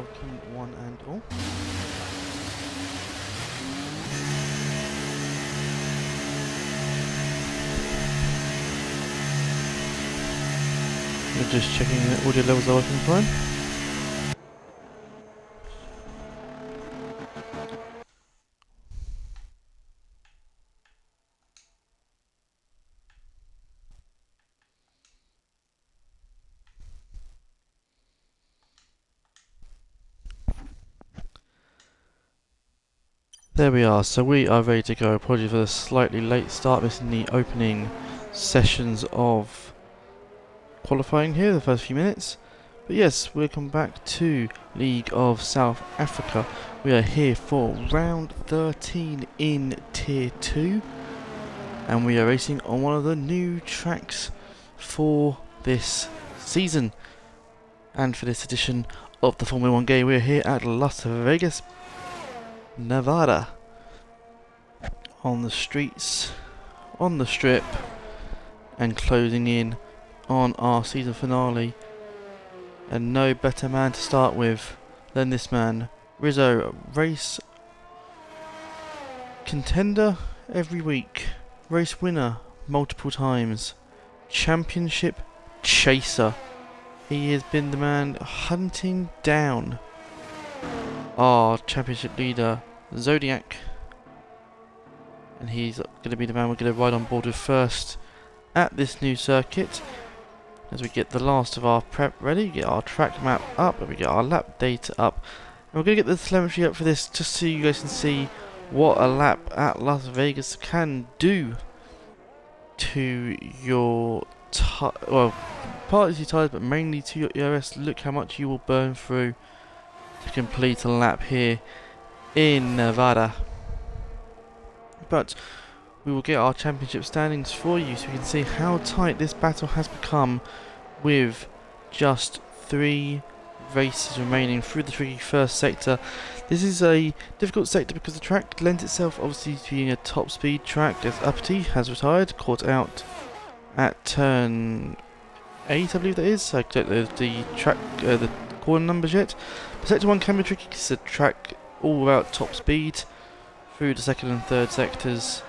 welcome one and all. We're just checking the audio levels are working fine. There we are, so we are ready to go. Apologies for the slightly late start, missing the opening sessions of qualifying here, the first few minutes. But yes, welcome back to League of South Africa. We are here for round 13 in Tier 2. And we are racing on one of the new tracks for this season. And for this edition of the Formula 1 game, we are here at Las Vegas, Nevada, on the streets, on the strip, and closing in on our season finale. And no better man to start with than this man, Rizzo, race contender every week, race winner multiple times, championship chaser. He has been the man hunting down our championship leader, Zodiac, and he's going to be the man we're going to ride on board with first at this new circuit. As we get the last of our prep ready, get our track map up, and we get our lap data up, and we're going to get the telemetry up for this just so you guys can see what a lap at Las Vegas can do to your well, partly to your tyres, but mainly to your ERS. Look how much you will burn through to complete a lap here in Nevada. But we will get our championship standings for you so you can see how tight this battle has become with just 3 races remaining through the tricky first sector. This is a difficult sector because the track lends itself obviously to being a top speed track, as Uppity has retired, caught out at turn 8 I believe that is. I don't know the track, the corner numbers yet. But sector 1 can be tricky because it's a track all about top speed through the second and third sectors,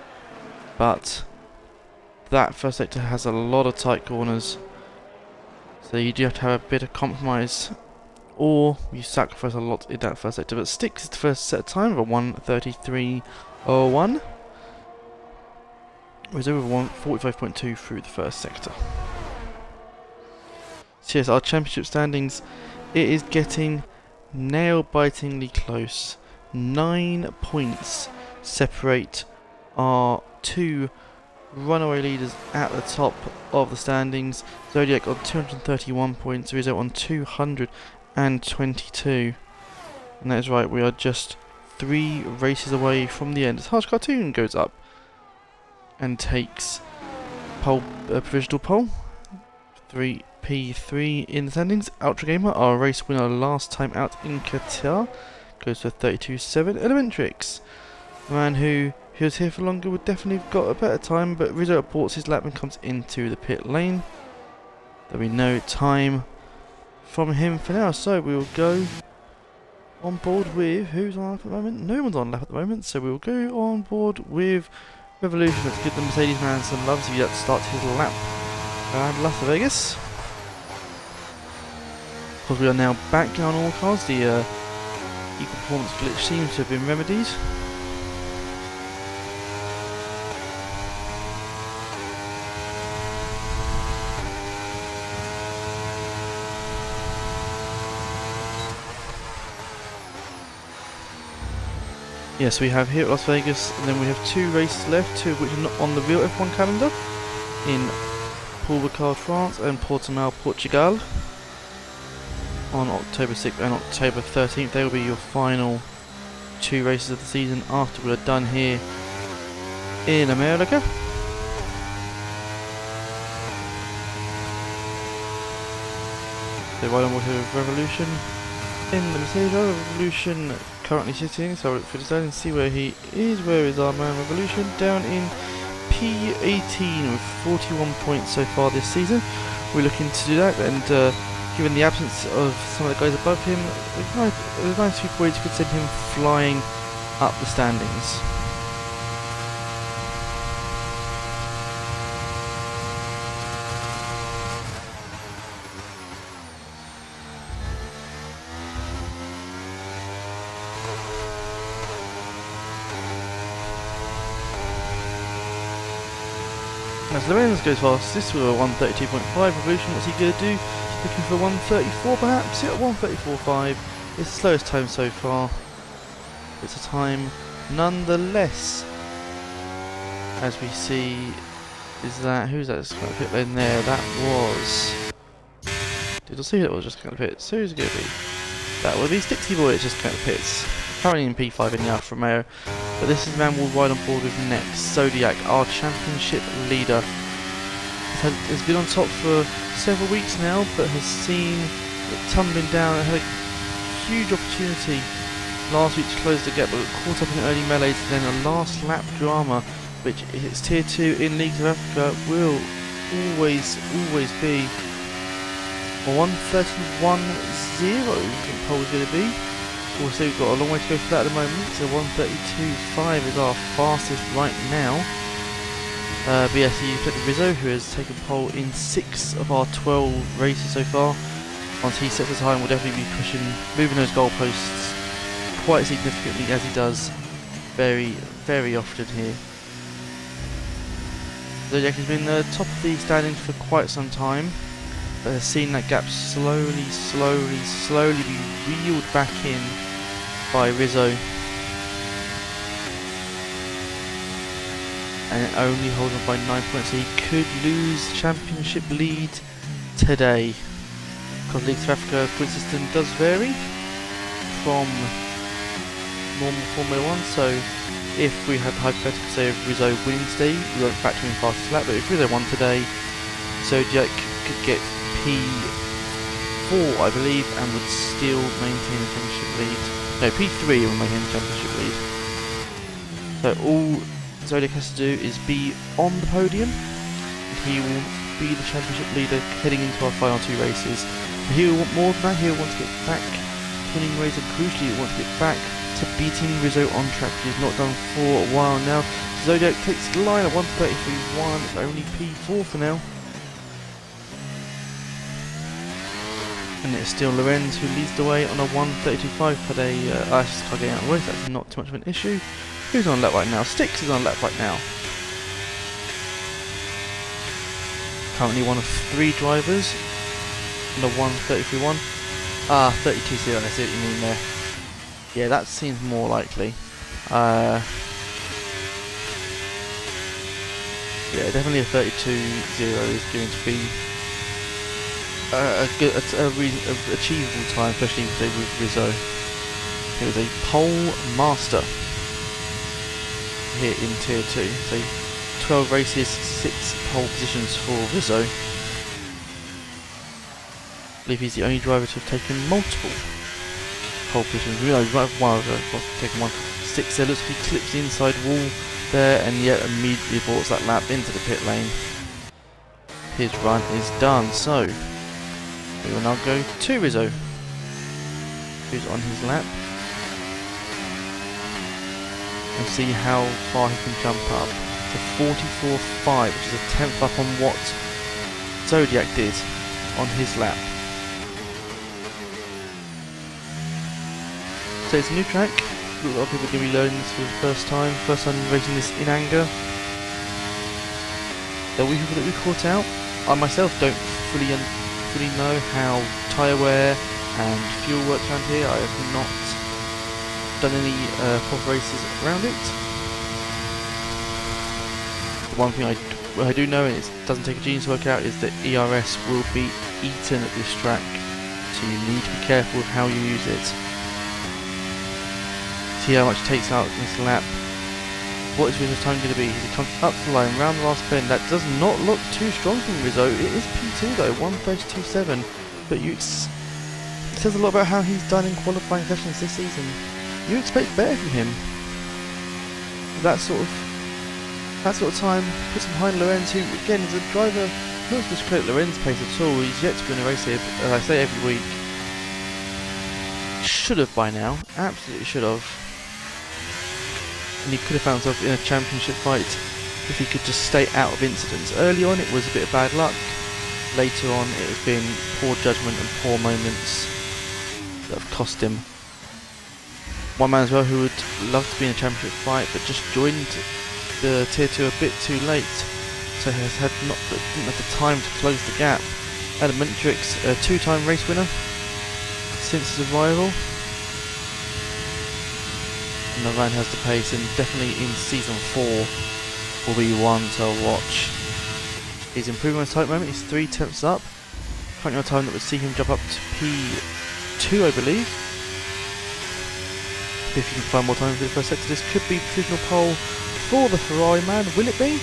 but that first sector has a lot of tight corners, so you do have to have a bit of compromise, or you sacrifice a lot in that first sector. But Sticks is the first set time of a 1:33.01. It was over 1:45.2 through the first sector. So yes, our championship standings, it is getting nail-bitingly close. 9 points separate our 2 runaway leaders at the top of the standings. Zodiac on 231 points, Rizzo on 222. And that is right, we are just 3 races away from the end. As Harsh Cartoon goes up and takes provisional pole. P3 in the standings. Ultra Gamer, our race winner last time out in Qatar, goes for 32.7. Elementrix, the man who was here for longer, would definitely have got a better time, but Rizzo aborts his lap and comes into the pit lane. There'll be no time from him for now, so we will go on board with, who's on lap at the moment? No one's on lap at the moment, so we will go on board with Revolution. Let's give the Mercedes man some love, so he had to start his lap around Las Vegas. Of course, we are now back on all cars. The equal performance glitch seems to have been remedied. Yes, we have here at Las Vegas, and then we have 2 races left, 2 of which are not on the real F1 calendar, in Paul Ricard, France, and Portimao, Portugal, on October 6th and October 13th. They will be your final 2 races of the season after we are done here in America. So right on board with Revolution in the Mercedes. Revolution currently sitting, so I'll look for the and see where he is. Where is our man Revolution? Down in P18 with 41 points so far this season. We're looking to do that, and Given the absence of some of the guys above him, it was nice few points could send him flying up the standings. As Lorenz goes fast, this with a 132.5 revolution, what's he going to do? Looking for 134 perhaps? Yeah, 134.5. It's the slowest time so far. It's a time nonetheless. As we see, is that, who's that just kind of pit lane there? That was... Did I see that was just kind of pits? Who's it going to be? That would be Stixie Boy, it's just kind of pits. Currently in P5 in the Alfa Romeo. But this is the man we'll ride on board with next. Zodiac, our championship leader. Has been on top for several weeks now, but has seen it tumbling down and had a huge opportunity last week to close the gap, but got caught up in the early melees, and then a last lap drama, which it's tier 2 in Leagues of Africa, will always be a 131.0 I think pole is going to be. Also, we've got a long way to go for that at the moment, so 132.5 is our fastest right now. But yes, you look at Rizzo, who has taken pole in 6 of our 12 races so far. Once he sets a time, we'll definitely be moving those goalposts quite significantly, as he does very often here. Zodiac has been the top of the standings for quite some time, but has seen that gap slowly be reeled back in by Rizzo, and only holding by 9 points, so he could lose the championship lead today. Because Leagues of Africa point system does vary from normal Formula 1, so if we had hypothetical say of Rizzo winning today, we won't factor in fastest lap, but if Rizzo won today, Zodiac could get P4 I believe, and would still maintain the championship lead. No, P3 will maintain the championship lead. So all Zodiac has to do is be on the podium, and he will be the championship leader heading into our final 2 races. But he will want more than that. He will want to get back to winning race, and crucially he will want to get back to beating Rizzo on track, which he's not done for a while now. Zodiac takes the line at 133.1, it's only P4 for now. And it's still Lorenz who leads the way on a 132.5 per day. Just can't get out of the way, so that's not too much of an issue. Who's on lap right now? Stix is on lap right now. Currently one of 3 drivers on a 133.1. 32.0, I see what you mean there. Yeah, that seems more likely. Yeah, definitely a 32.0 is going to be a good, achievable time, especially with Rizzo. He was a pole master here in tier 2. So 12 races, 6 pole positions for Rizzo. I believe he's the only driver to have taken multiple pole positions. We might have one other, taken one. 6 there, looks like he clips the inside wall there, and yet immediately boards that lap into the pit lane. His run is done, so we will now go to Rizzo, who's on his lap, and see how far he can jump up to 44.5, which is a 10th up on what Zodiac did on his lap. So it's a new track. A lot of people are going to be learning this for the first time racing this in anger. There will be people that we caught out. I myself don't fully know how tyre wear and fuel works around here. I have not done any proper races around it. The one thing I do know, and it doesn't take a genius to work out, is that ERS will be eaten at this track, so you need to be careful with how you use it. See how much it takes out in this lap. What is Rizzo's time going to be? He comes up to the line, round the last bend. That does not look too strong from Rizzo. It is P2 though, 132.7. But it says a lot about how he's done in qualifying sessions this season. You expect better from him. That sort of time puts him behind Lorenz, who again is a driver Not to discredit Loren's pace at all, he's yet to win a race here, as I say every week. Should have by now, absolutely should have. And he could have found himself in a championship fight if he could just stay out of incidents. Early on it was a bit of bad luck, later on it has been poor judgment and poor moments that have cost him. One man as well who would love to be in a championship fight but just joined the tier 2 a bit too late, so he has didn't have the time to close the gap. Adam Mentrix, a 2-time race winner since his arrival. And the man has the pace, and definitely in season 4 will be one to watch. He's improving on his type moment, he's 3 tenths up. Currently on a time that would see him jump up to P2, I believe. If you can find more time for the first sector, this could be provisional pole for the Ferrari man. Will it be?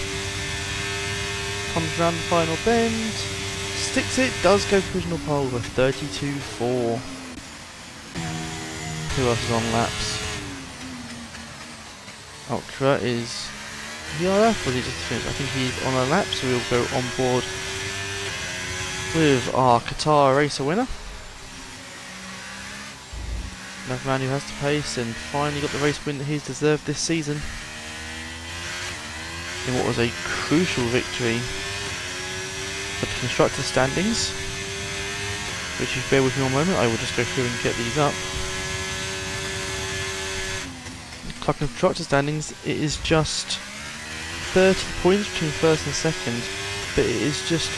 Comes around the final bend, sticks it, does go provisional pole with 32.4. Who else is on laps? Ultra is DRF, or is he just finished? I think he's on a lap, so we'll go on board with our Qatar racer winner. Another man who has the pace and finally got the race win that he's deserved this season in what was a crucial victory for the constructor standings, which if you bear with me one moment I will just go through and get these up. Club constructor standings, it is just 30 points between first and second, but it is just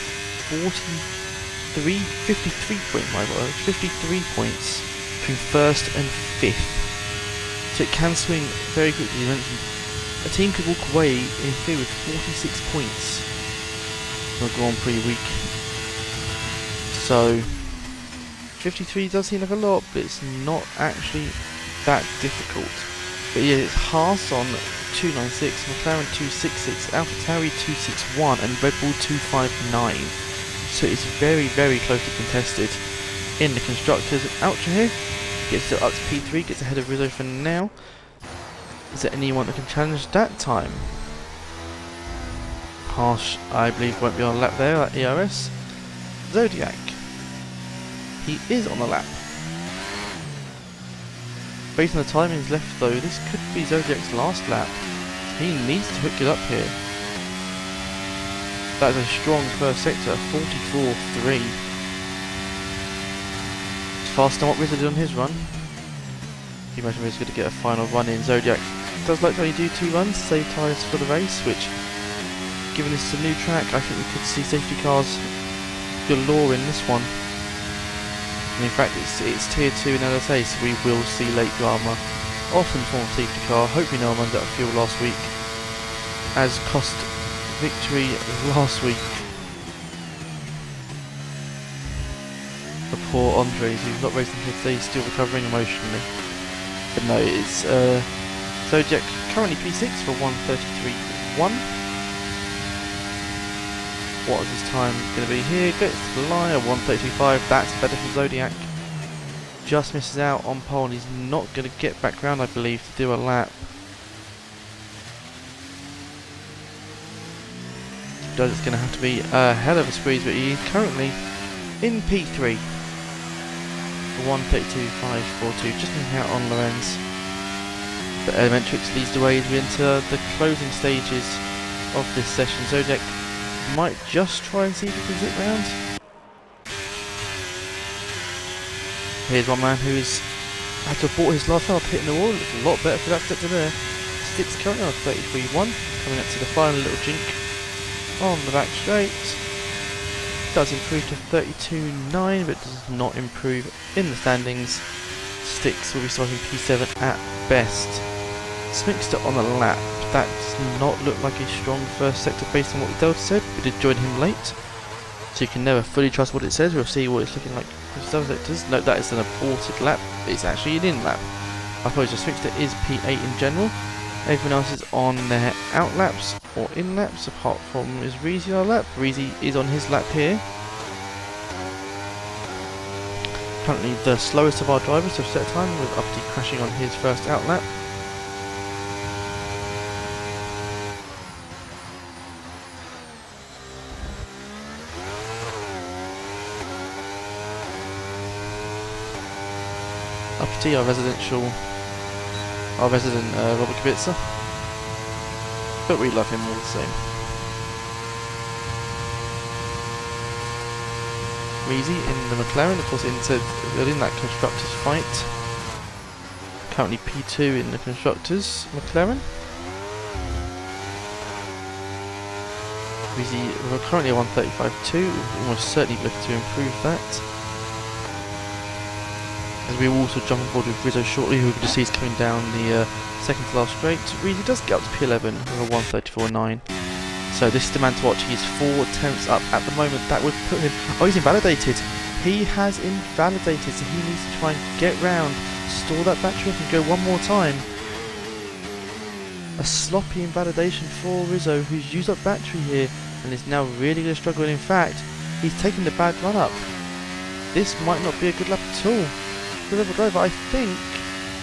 53 points between first and fifth, so it can swing very quickly. You mentioned a team could walk away in theory with 46 points on a Grand Prix week, so 53 does seem like a lot, but it's not actually that difficult. But yeah, it's Haas on 296, McLaren 266, AlphaTauri 261 and Red Bull 259, so it's very closely contested in the constructors. Ultra here gets it up to P3, gets ahead of Rizzo for now. Is there anyone that can challenge that time? Harsh, I believe, won't be on a lap there at ERS. Zodiac, he is on a lap. Based on the timings left though, this could be Zodiac's last lap. He needs to hook it up here. That is a strong first sector, 44.3. Faster than what Rizzo did on his run. You imagine Rizzo's going to get a final run in. Zodiac does like to only do 2 runs to save tyres for the race, which, given this is a new track, I think we could see safety cars galore in this one. And in fact, it's tier 2 in LSA, so we will see late drama, often from a safety car. Hopefully no one runs out of fuel last week, as cost victory last week for poor Andres, who's not racing here today, he's still recovering emotionally. But no, it's Zodiac currently P6 for 1:33.1. What is his time going to be here? Gets to the line at 1:32.5. That's better for Zodiac. Just misses out on pole, and he's not going to get back round, I believe, to do a lap. It's going to have to be a hell of a squeeze, but he's currently in P3 for 1:32.542, just missing out on Lorenz. But Elementrix leads the way as we enter the closing stages of this session. Zodiac might just try and see if he can zip round. Here's one man who's had to have bought his last lap hitting the wall. Looks a lot better for that sector there. Sticks currently on 33.1, coming up to the final little jink on the back straight. Does improve to 32.9, but does not improve in the standings. Sticks will be starting P7 at best. Smixter on the lap. That does not look like a strong first sector based on what the Delta said. We did join him late, so you can never fully trust what it says. We'll see what it's looking like with the Delta sectors. Note that it's an aborted lap. It's actually an in lap. I suppose the Smixter is P8 in general. Everyone else is on their out laps or in laps, apart from is Reezy on a lap. Reezy is on his lap here. Currently the slowest of our drivers have set time, with Uppity crashing on his first out lap. uppity, our resident Robert Kubica. But we love him all the same. Weezy in the McLaren, of course, in that constructors fight. Currently P2 in the constructors McLaren. We're currently at 135.2, almost certainly looking to improve that. As we will also jump on board with Rizzo shortly, who we can see is coming down the second to last straight. Weezy does get up to P11 with a 134.9. So this is the man to watch. He's 4 tenths up at the moment. That would put him... Oh, he's invalidated. He has invalidated, so he needs to try and get round, store that battery up and go one more time. A sloppy invalidation for Rizzo, who's used up battery here and is now really going to struggle. And in fact, he's taken the bad run up. This might not be a good lap at all. The level driver, I think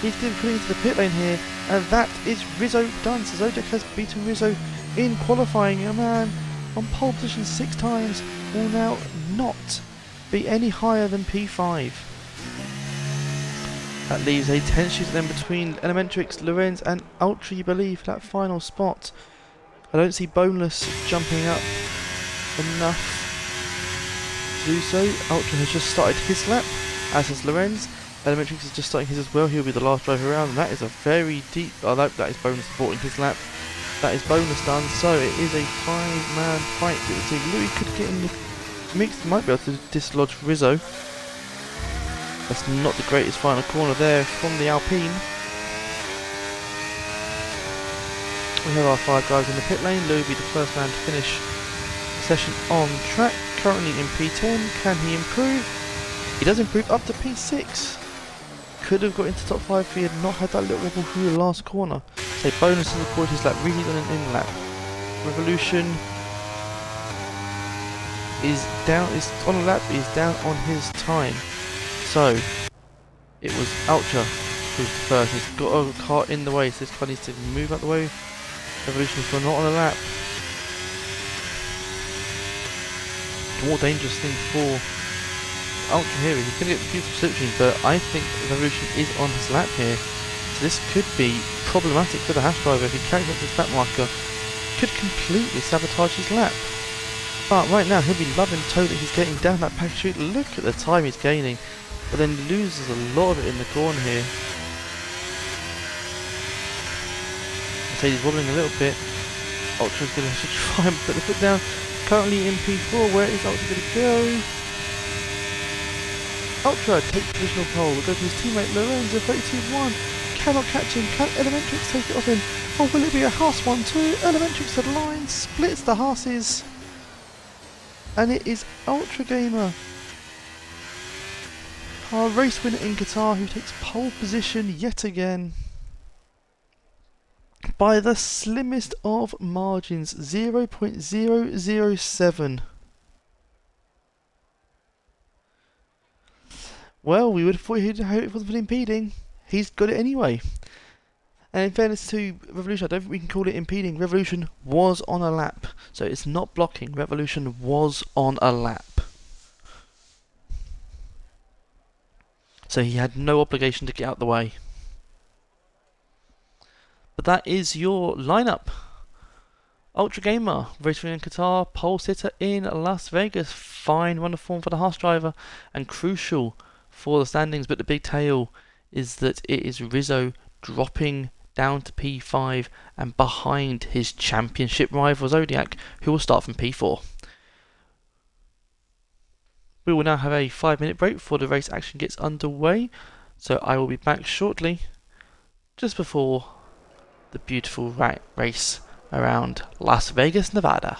he's going to put into the pit lane here, and that is Rizzo done. So Zodiac has beaten Rizzo in qualifying. A man on pole position 6 times will now not be any higher than P5. That leaves a tense shoot then between Elementrix, Lorenz and Ultra, you believe, for that final spot. I don't see Boneless jumping up enough to do so. Ultra has just started his lap, as has Lorenz. Elementrix is just starting his as well. He'll be the last driver around, and that is a very deep... Oh, that is Boneless supporting his lap. That is Boneless done, so it is a 5-man fight. So Louis could get in the mix, might be able to dislodge Rizzo. That's not the greatest final corner there from the Alpine. We have our 5 guys in the pit lane. Louis will be the first man to finish the session on track. Currently in P10. Can he improve? He does improve up to P6. Could have got into top 5 if he had not had that little wobble through the last corner. So Bonus has avoided his lap. Really on an in lap. Revolution is down. Is on a lap. Is down on his time. So it was Ultra who's the first. He's got a car in the way, so this car needs to move out the way. Revolution for not on a lap. The more dangerous thing for Ultra here is he's going to get the beautiful solution, but I think Revolution is on his lap here. So this could be problematic for the Hash driver if he carries up this lap marker. Could completely sabotage his lap. But right now he'll be loving toe that he's getting down that pack street. Look at the time he's gaining, but then loses a lot of it in the corner here. Mercedes wobbling a little bit. Ultra's going to have to try and put the foot down. Currently in P4, where is Ultra going to go? Ultra takes provisional pole, will go to his teammate Lorenzo, 32-1. Cannot catch him. Can Elementrix take it off him? Or will it be a Haas 1-2? Elementrix at line, splits the Haases. And it is Ultra Gamer, our race winner in Qatar, who takes pole position yet again by the slimmest of margins, 0.007. Well, we would have thought it wasn't impeding. He's got it anyway. And in fairness to Revolution, I don't think we can call it impeding. Revolution was on a lap, so it's not blocking. Revolution was on a lap. So he had no obligation to get out the way. But that is your lineup. Ultra Gamer, race winner in Qatar, pole sitter in Las Vegas. Fine run of form for the Haas driver and crucial for the standings. But the big tale is that it is Rizzo dropping down to P5 and behind his championship rival Zodiac, who will start from P4. We will now have a 5-minute break before the race action gets underway, so I will be back shortly, just before the beautiful race around Las Vegas, Nevada.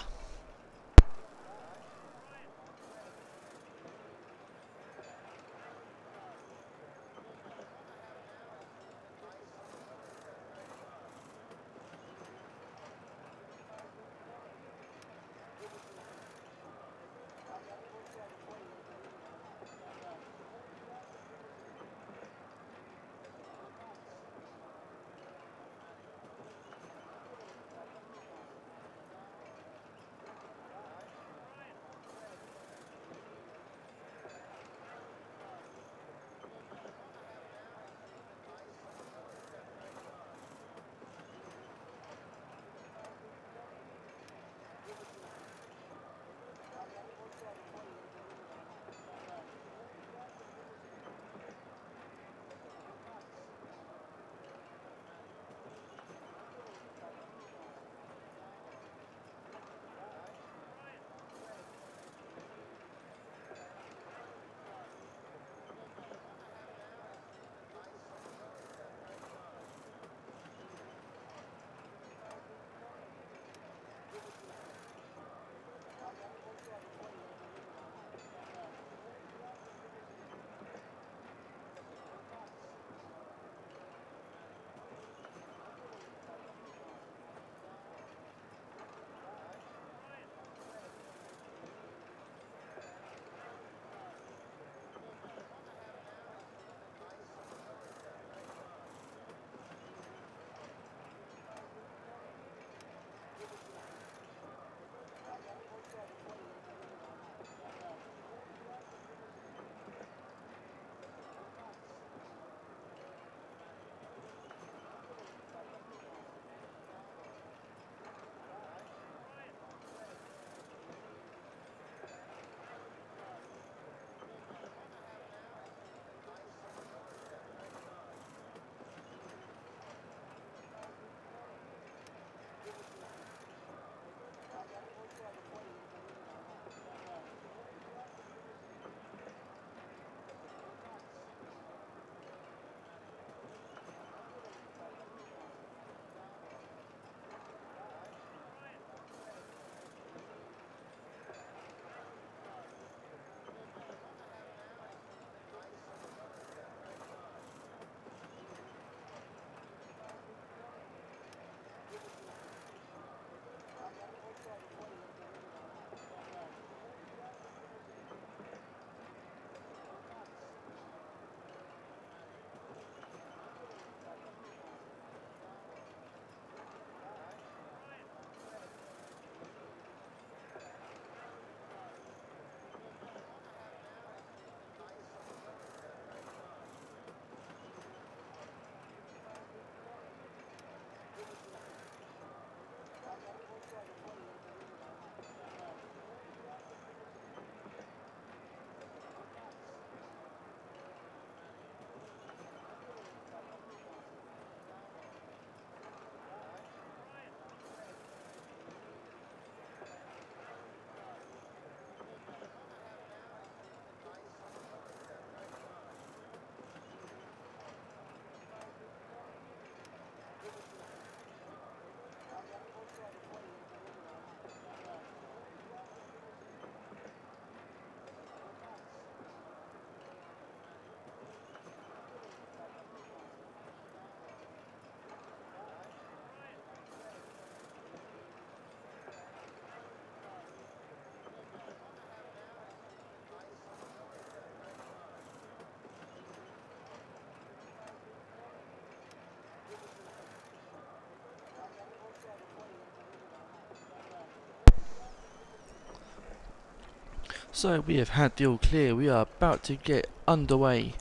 So we have had the all clear. We are about to get underway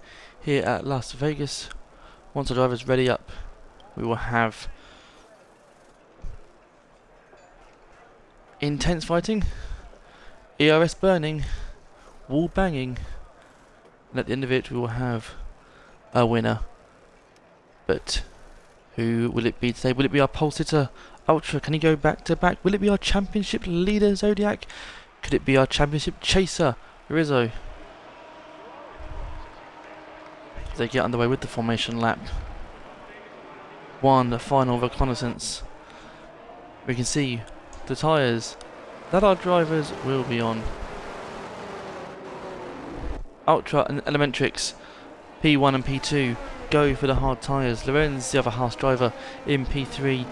here at Las Vegas. Once the driver's ready up, we will have intense fighting, ERS burning, wall banging, and at the end of it we will have a winner. But who will it be today? Will it be our pole sitter Ultra? Can he go back to back? Will it be our championship leader Zodiac? Could it be our championship chaser Rizzo? They get underway with the formation lap. One final reconnaissance. We can see the tyres that our drivers will be on. Ultra and Elementrix P1 and P2 go for the hard tyres. Lorenz, the other Haas driver in P3,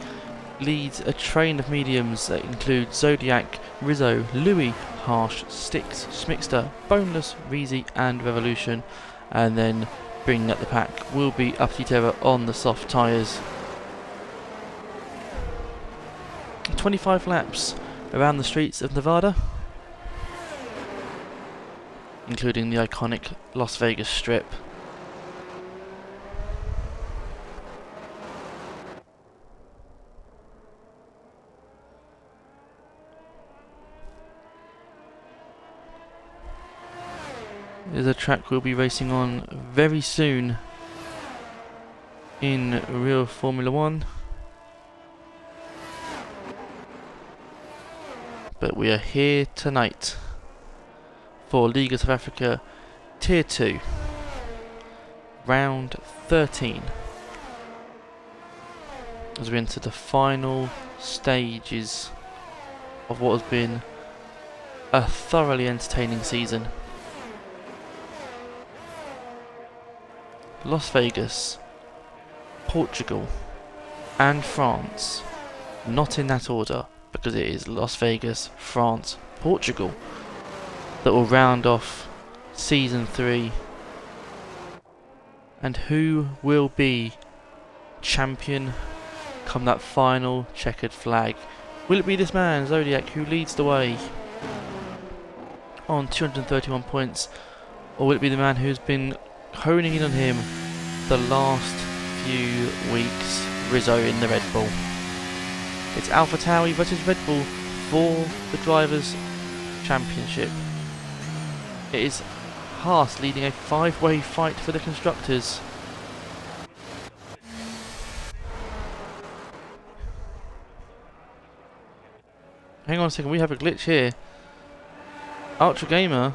leads a train of mediums that include Zodiac, Rizzo, Louis, Harsh, Styx, Schmixter, Boneless, Reezy and Revolution. And then bringing up the pack will be Uppity Terror on the soft tyres. 25 laps around the streets of Nevada, including the iconic Las Vegas Strip. There's a track we'll be racing on very soon in real Formula 1. But we are here tonight for League of South Africa Tier 2, Round 13, as we enter the final stages of what has been a thoroughly entertaining season. Las Vegas, Portugal and France, not in that order, because it is Las Vegas, France, Portugal that will round off Season 3. And who will be champion come that final checkered flag? Will it be this man, Zodiac, who leads the way on 231 points? Or will it be the man who's been honing in on him the last few weeks, Rizzo in the Red Bull? It's AlphaTauri versus Red Bull for the Drivers' Championship. It is Haas leading a 5-way fight for the Constructors. Hang on a second, we have a glitch here. Ultra Gamer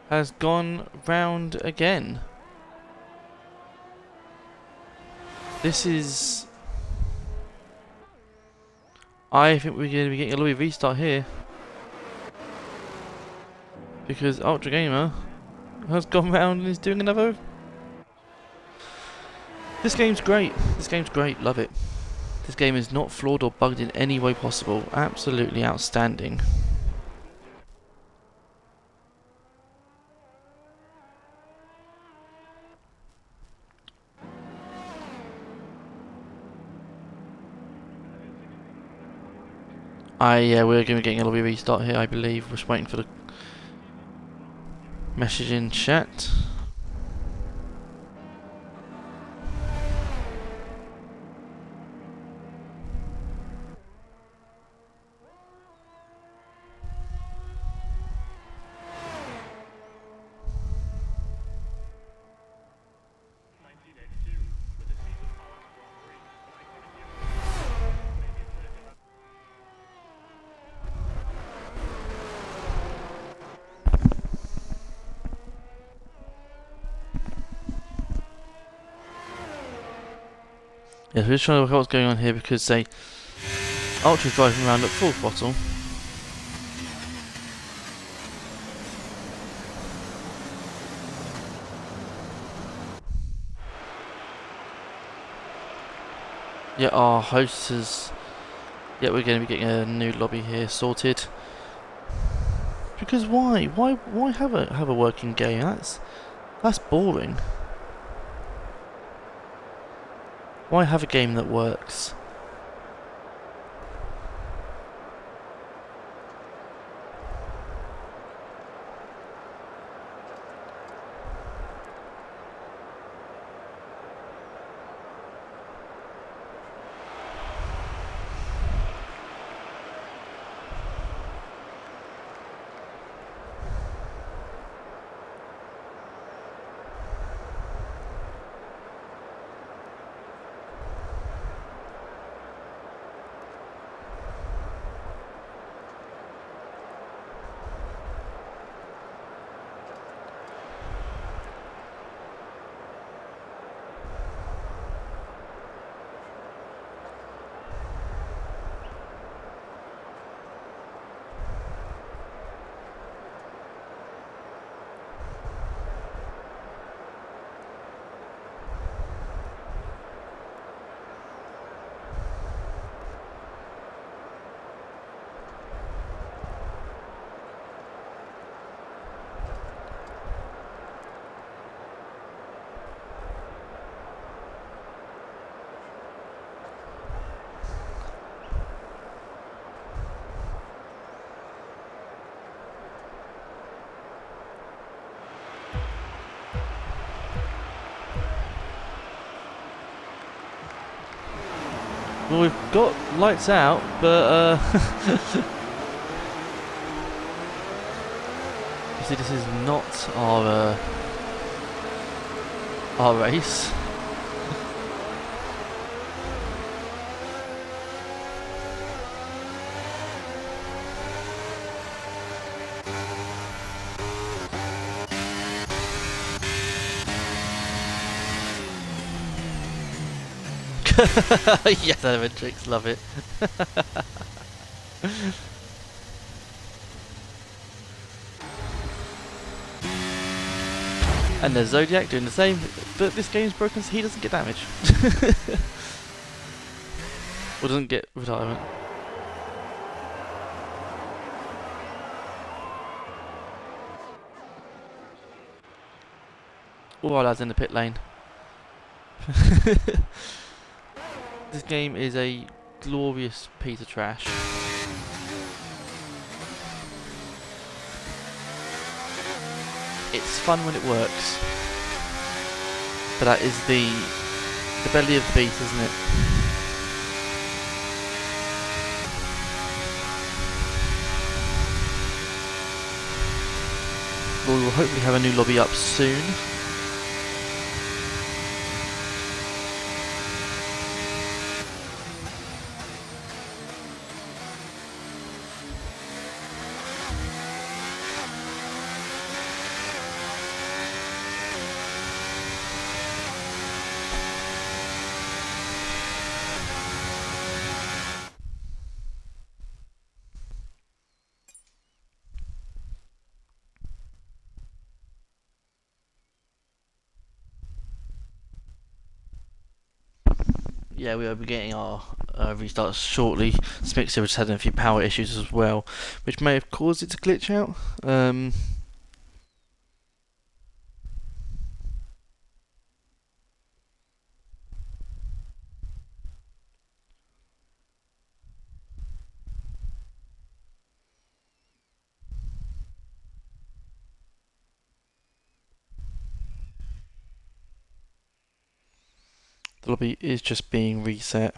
has gone round again. This is... I think we're going to be getting a Louis restart here, because Ultra Gamer has gone round and is doing another. This game's great. This game's great. Love it. This game is not flawed or bugged in any way possible. Absolutely outstanding. Yeah, we're going to be getting a lobby restart here, I believe. We're just waiting for the message in chat. Yeah, we're just trying to work out what's going on here, because say Ultra's driving around at full throttle. Yeah, our host is... Yeah, we're going to be getting a new lobby here sorted. Because why? Why have a working game? That's boring. Why have a game that works? Well, we've got lights out, but you see, this is not our race. Yes, Elementrix, love it. And there's Zodiac doing the same, but this game's broken so he doesn't get damage. Or doesn't get retirement. All our lads in the pit lane. This game is a glorious piece of trash. It's fun when it works, but that is the belly of the beast, isn't it? We'll hopefully have a new lobby up soon. Yeah, we will be getting our restarts shortly. Smixer was having a few power issues as well, which may have caused it to glitch out. The lobby is just being reset.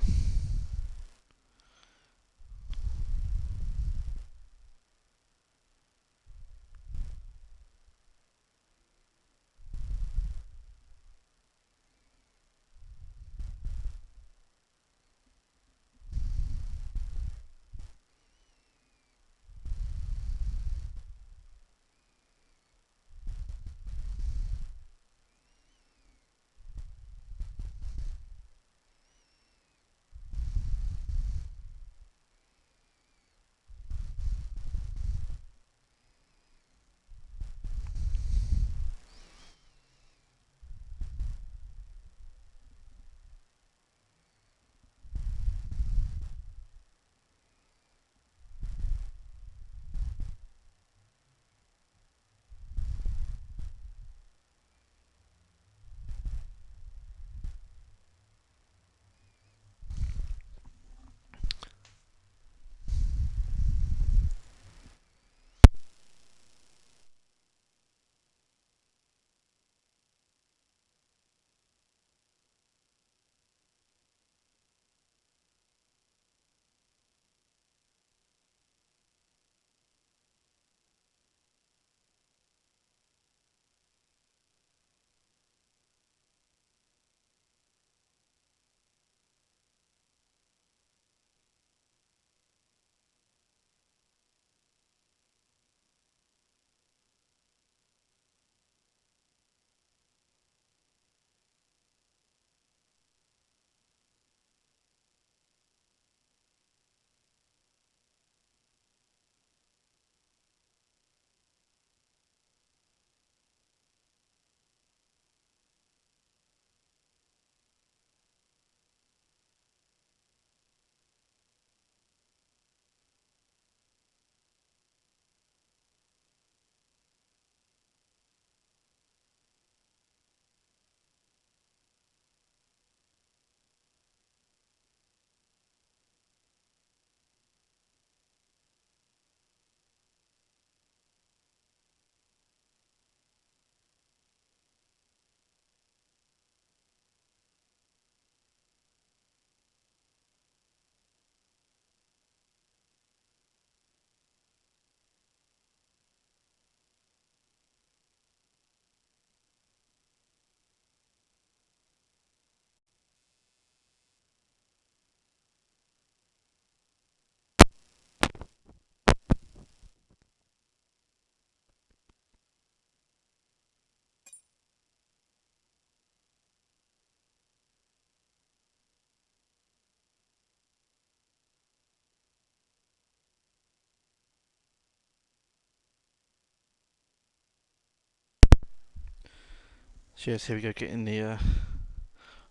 So yes, here we go, getting the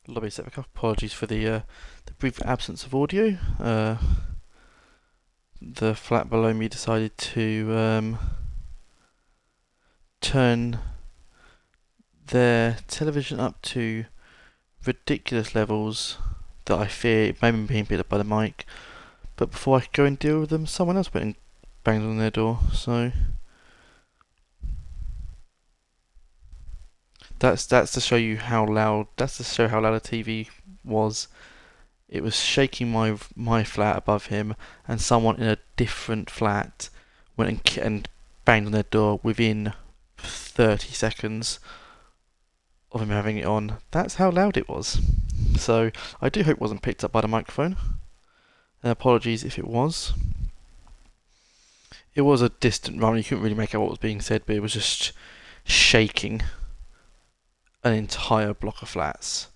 lobby set back up. Apologies for the brief absence of audio. The flat below me decided to turn their television up to ridiculous levels that I fear it may have been being picked up by the mic. But before I could go and deal with them, someone else went and banged on their door. So that's to show you how loud. That's to show how loud the TV was. It was shaking my flat above him, and someone in a different flat went and banged on their door within 30 seconds of him having it on. That's how loud it was. So I do hope it wasn't picked up by the microphone. And apologies if it was. It was a distant rumble. You couldn't really make out what was being said, but it was just shaking an entire block of flats.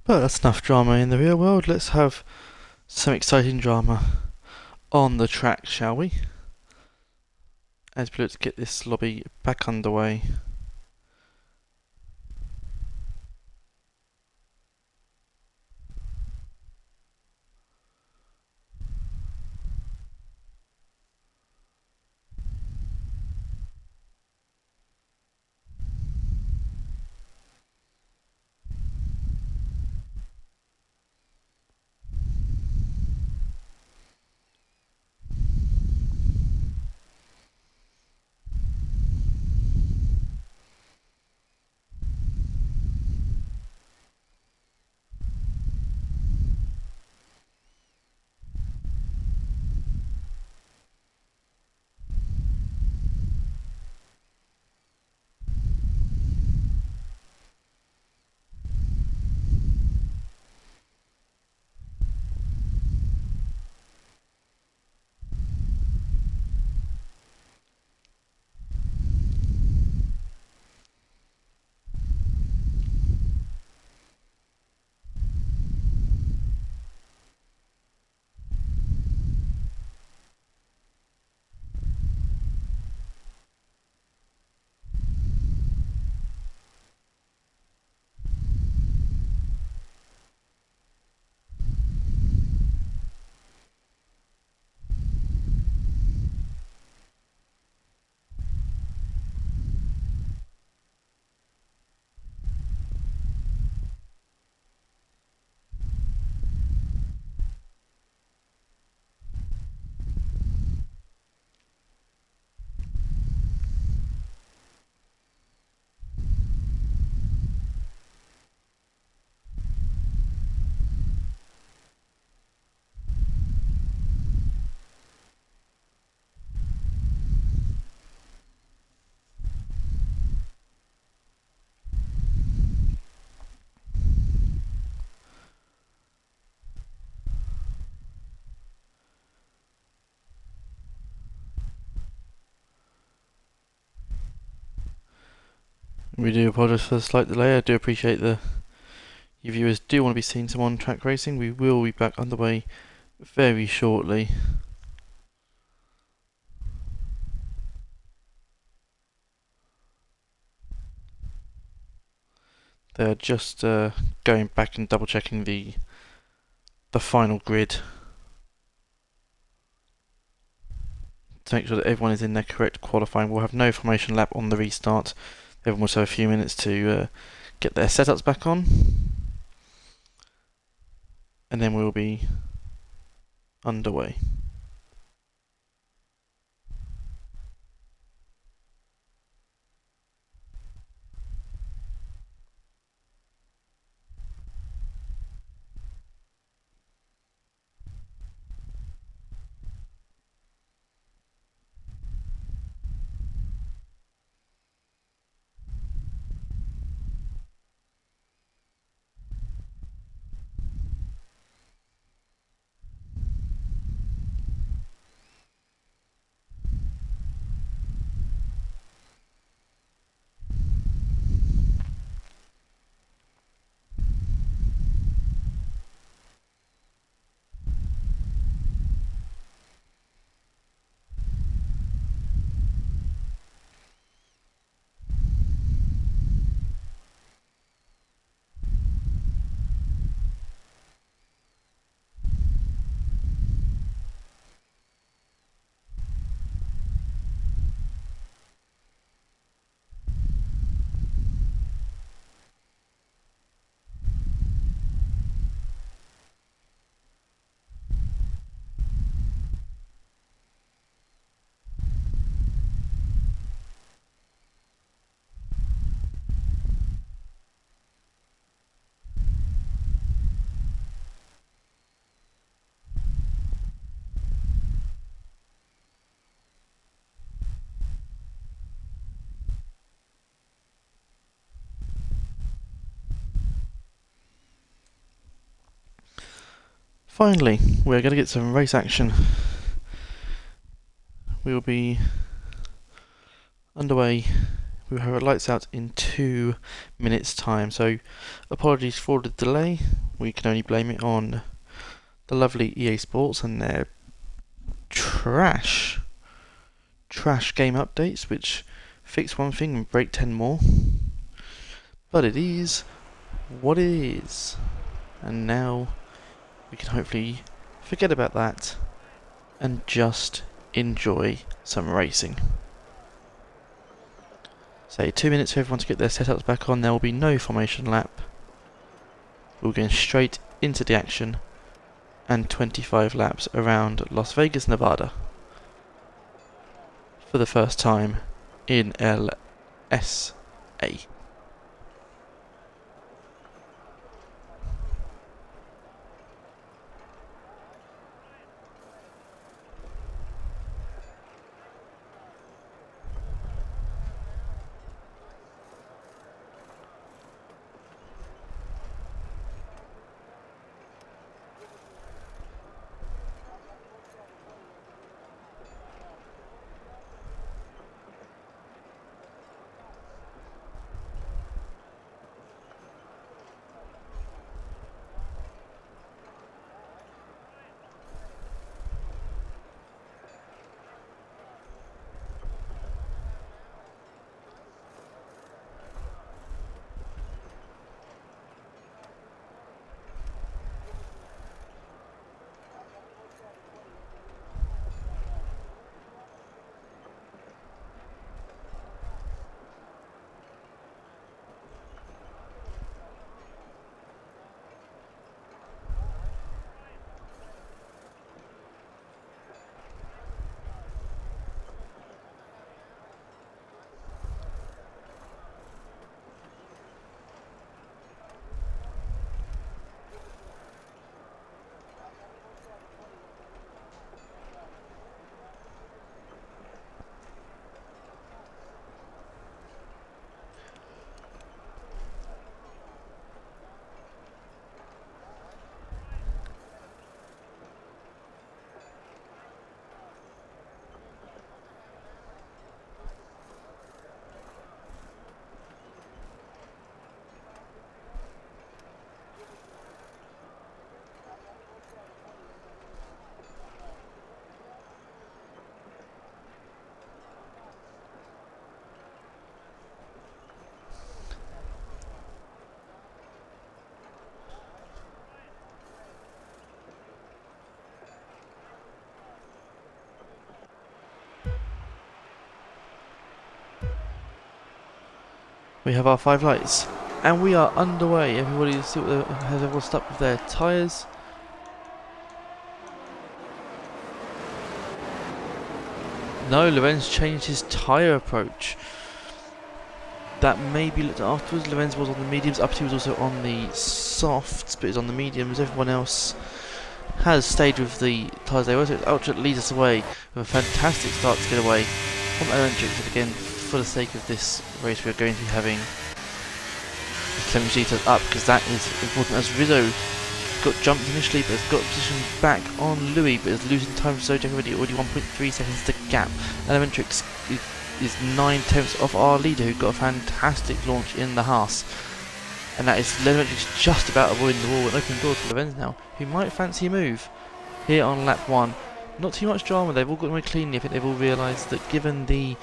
But that's enough drama in the real world. Let's have some exciting drama on the track, shall we? As we look to get this lobby back underway. We do apologise for the slight delay. I do appreciate you viewers do want to be seeing some on-track racing. We will be back underway very shortly. They're just going back and double checking the final grid to make sure that everyone is in their correct qualifying. We'll have no formation lap on the restart. Everyone will have a few minutes to get their setups back on, and then we'll be underway. Finally, we're going to get some race action. We will be underway. We will have our lights out in 2 minutes time, so apologies for the delay. We can only blame it on the lovely EA Sports and their trash game updates, which fix one thing and break 10 more. But it is what it is, and now we can hopefully forget about that and just enjoy some racing. Say 2 minutes for everyone to get their setups back on. There will be no formation lap. We're going straight into the action, and 25 laps around Las Vegas, Nevada for the first time in LSA. We have our 5 lights, and we are underway. Everybody, see what has everyone stuck with their tyres. No, Lorenz changed his tyre approach. That may be looked at afterwards. Lorenz was on the mediums, Uppity was also on the softs, but he's on the mediums. Everyone else has stayed with the tyres they were. So Ultra leads us away with a fantastic start to get away from Electric. But again, for the sake of this race, we are going to be having the Clement Cheetahs up, because that is important, as Rizzo got jumped initially but has got position back on Louis, but is losing time for Zodiac already 1.3 seconds to gap. Elementrix is 9/10 off our leader, who got a fantastic launch in the Haas. And that is Elementrix just about avoiding the wall, and open door to Lorenz now, who might fancy a move here on lap 1. Not too much drama, they've all got away cleanly. I think they've all realised that given the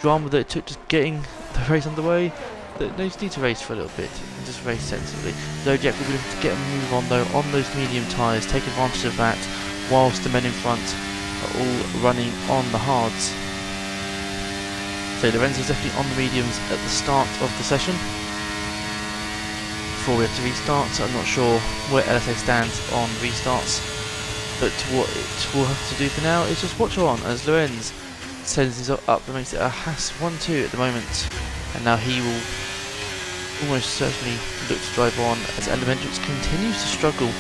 drama that it took just getting the race underway, that they just need to race for a little bit and just race sensibly. Zodiac will be looking to get a move on though on those medium tyres, take advantage of that, whilst the men in front are all running on the hards. So Lorenzo's definitely on the mediums at the start of the session. Before we have to restart, so I'm not sure where LSA stands on restarts, but what it will have to do for now is just watch on as Lorenz sends his up and makes it a Haas 1-2 at the moment, and now he will almost certainly look to drive on as Elementrix continues to struggle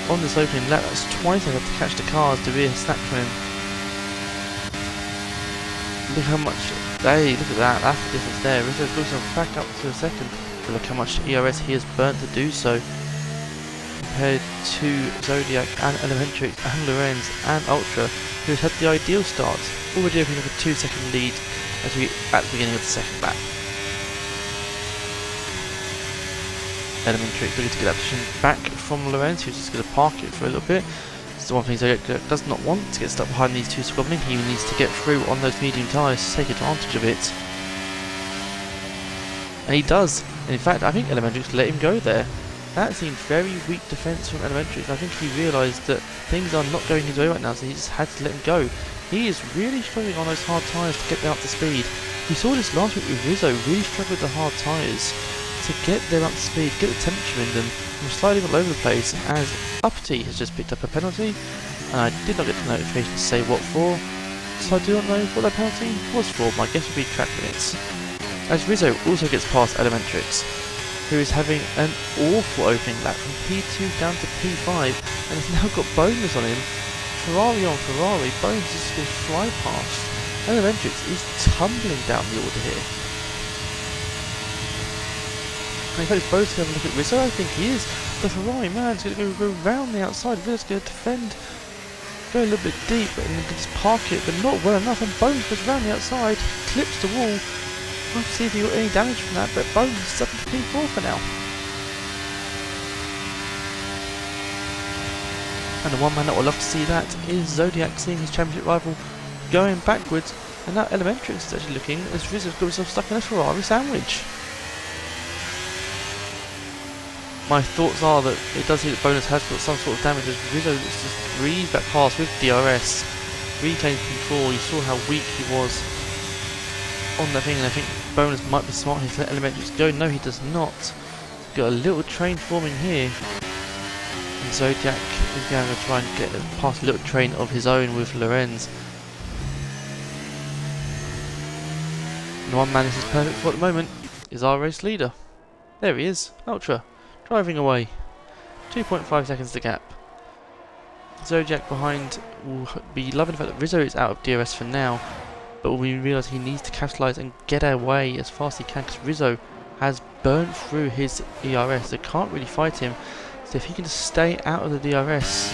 on this opening lap. That's twice I've had to catch the cars. The rear snap from him. Look how much, hey, look at that, that's the difference there. Rizzo's got himself back up to a second, but look how much ERS he has burnt to do so. compared to Zodiac and Elementrix and Lorenz and Ultra, who had the ideal start, already opening up a 2-second lead as we at the beginning of the second lap. Elementrix looking to get that position back from Lorenz, who's just going to park it for a little bit. It's the one thing Zodiac does not want, to get stuck behind these two squabbling. He needs to get through on those medium tyres to take advantage of it. And he does. And in fact, I think Elementrix let him go there. That seemed very weak defence from Elementrix. I think he realised that things are not going his way right now, so he just had to let him go. He is really struggling on those hard tyres to get them up to speed. We saw this last week with Rizzo, really struggled with the hard tyres to get them up to speed, get the temperature in them. I'm sliding all over the place as Uppity has just picked up a penalty, and I did not get the notification to say what for, so I do not know what that penalty was for. My guess would be track limits. As Rizzo also gets past Elementrix, who is having an awful opening lap from P2 down to P5, and has now got bonus on him. Ferrari on Ferrari, bonus is going to fly past. Elementrix is tumbling down the order here. In fact, it's both to have a look at Rizzo. I think he is. The Ferrari man's going to go round the outside. Rizzo's going to defend, go a little bit deep, and then just park it, but not well enough. And Bones goes round the outside, clips the wall. We'll see if he got any damage from that, but Bones is up to P4 for now. And the one man that will love to see that is Zodiac, seeing his championship rival going backwards. And now Elementrix is actually looking as Rizzo's got himself stuck in a Ferrari sandwich. My thoughts are that it does seem that Bonus has got some sort of damage as Rizzo just breathes back past with DRS, reclaims control. You saw how weak he was on that thing, and I think Bonus might be smart here to let Elementrix go. No, he does not. Got a little train forming here, and Zodiac is going to try and get past a little train of his own with Lorenz. And the one man this is perfect for at the moment is our race leader. There he is, Ultra. Driving away. 2.5 seconds to gap. Zodiac behind will be loving the fact that Rizzo is out of DRS for now, but we realise he needs to capitalise and get away as fast as he can, because Rizzo has burnt through his ERS. They can't really fight him, so if he can just stay out of the DRS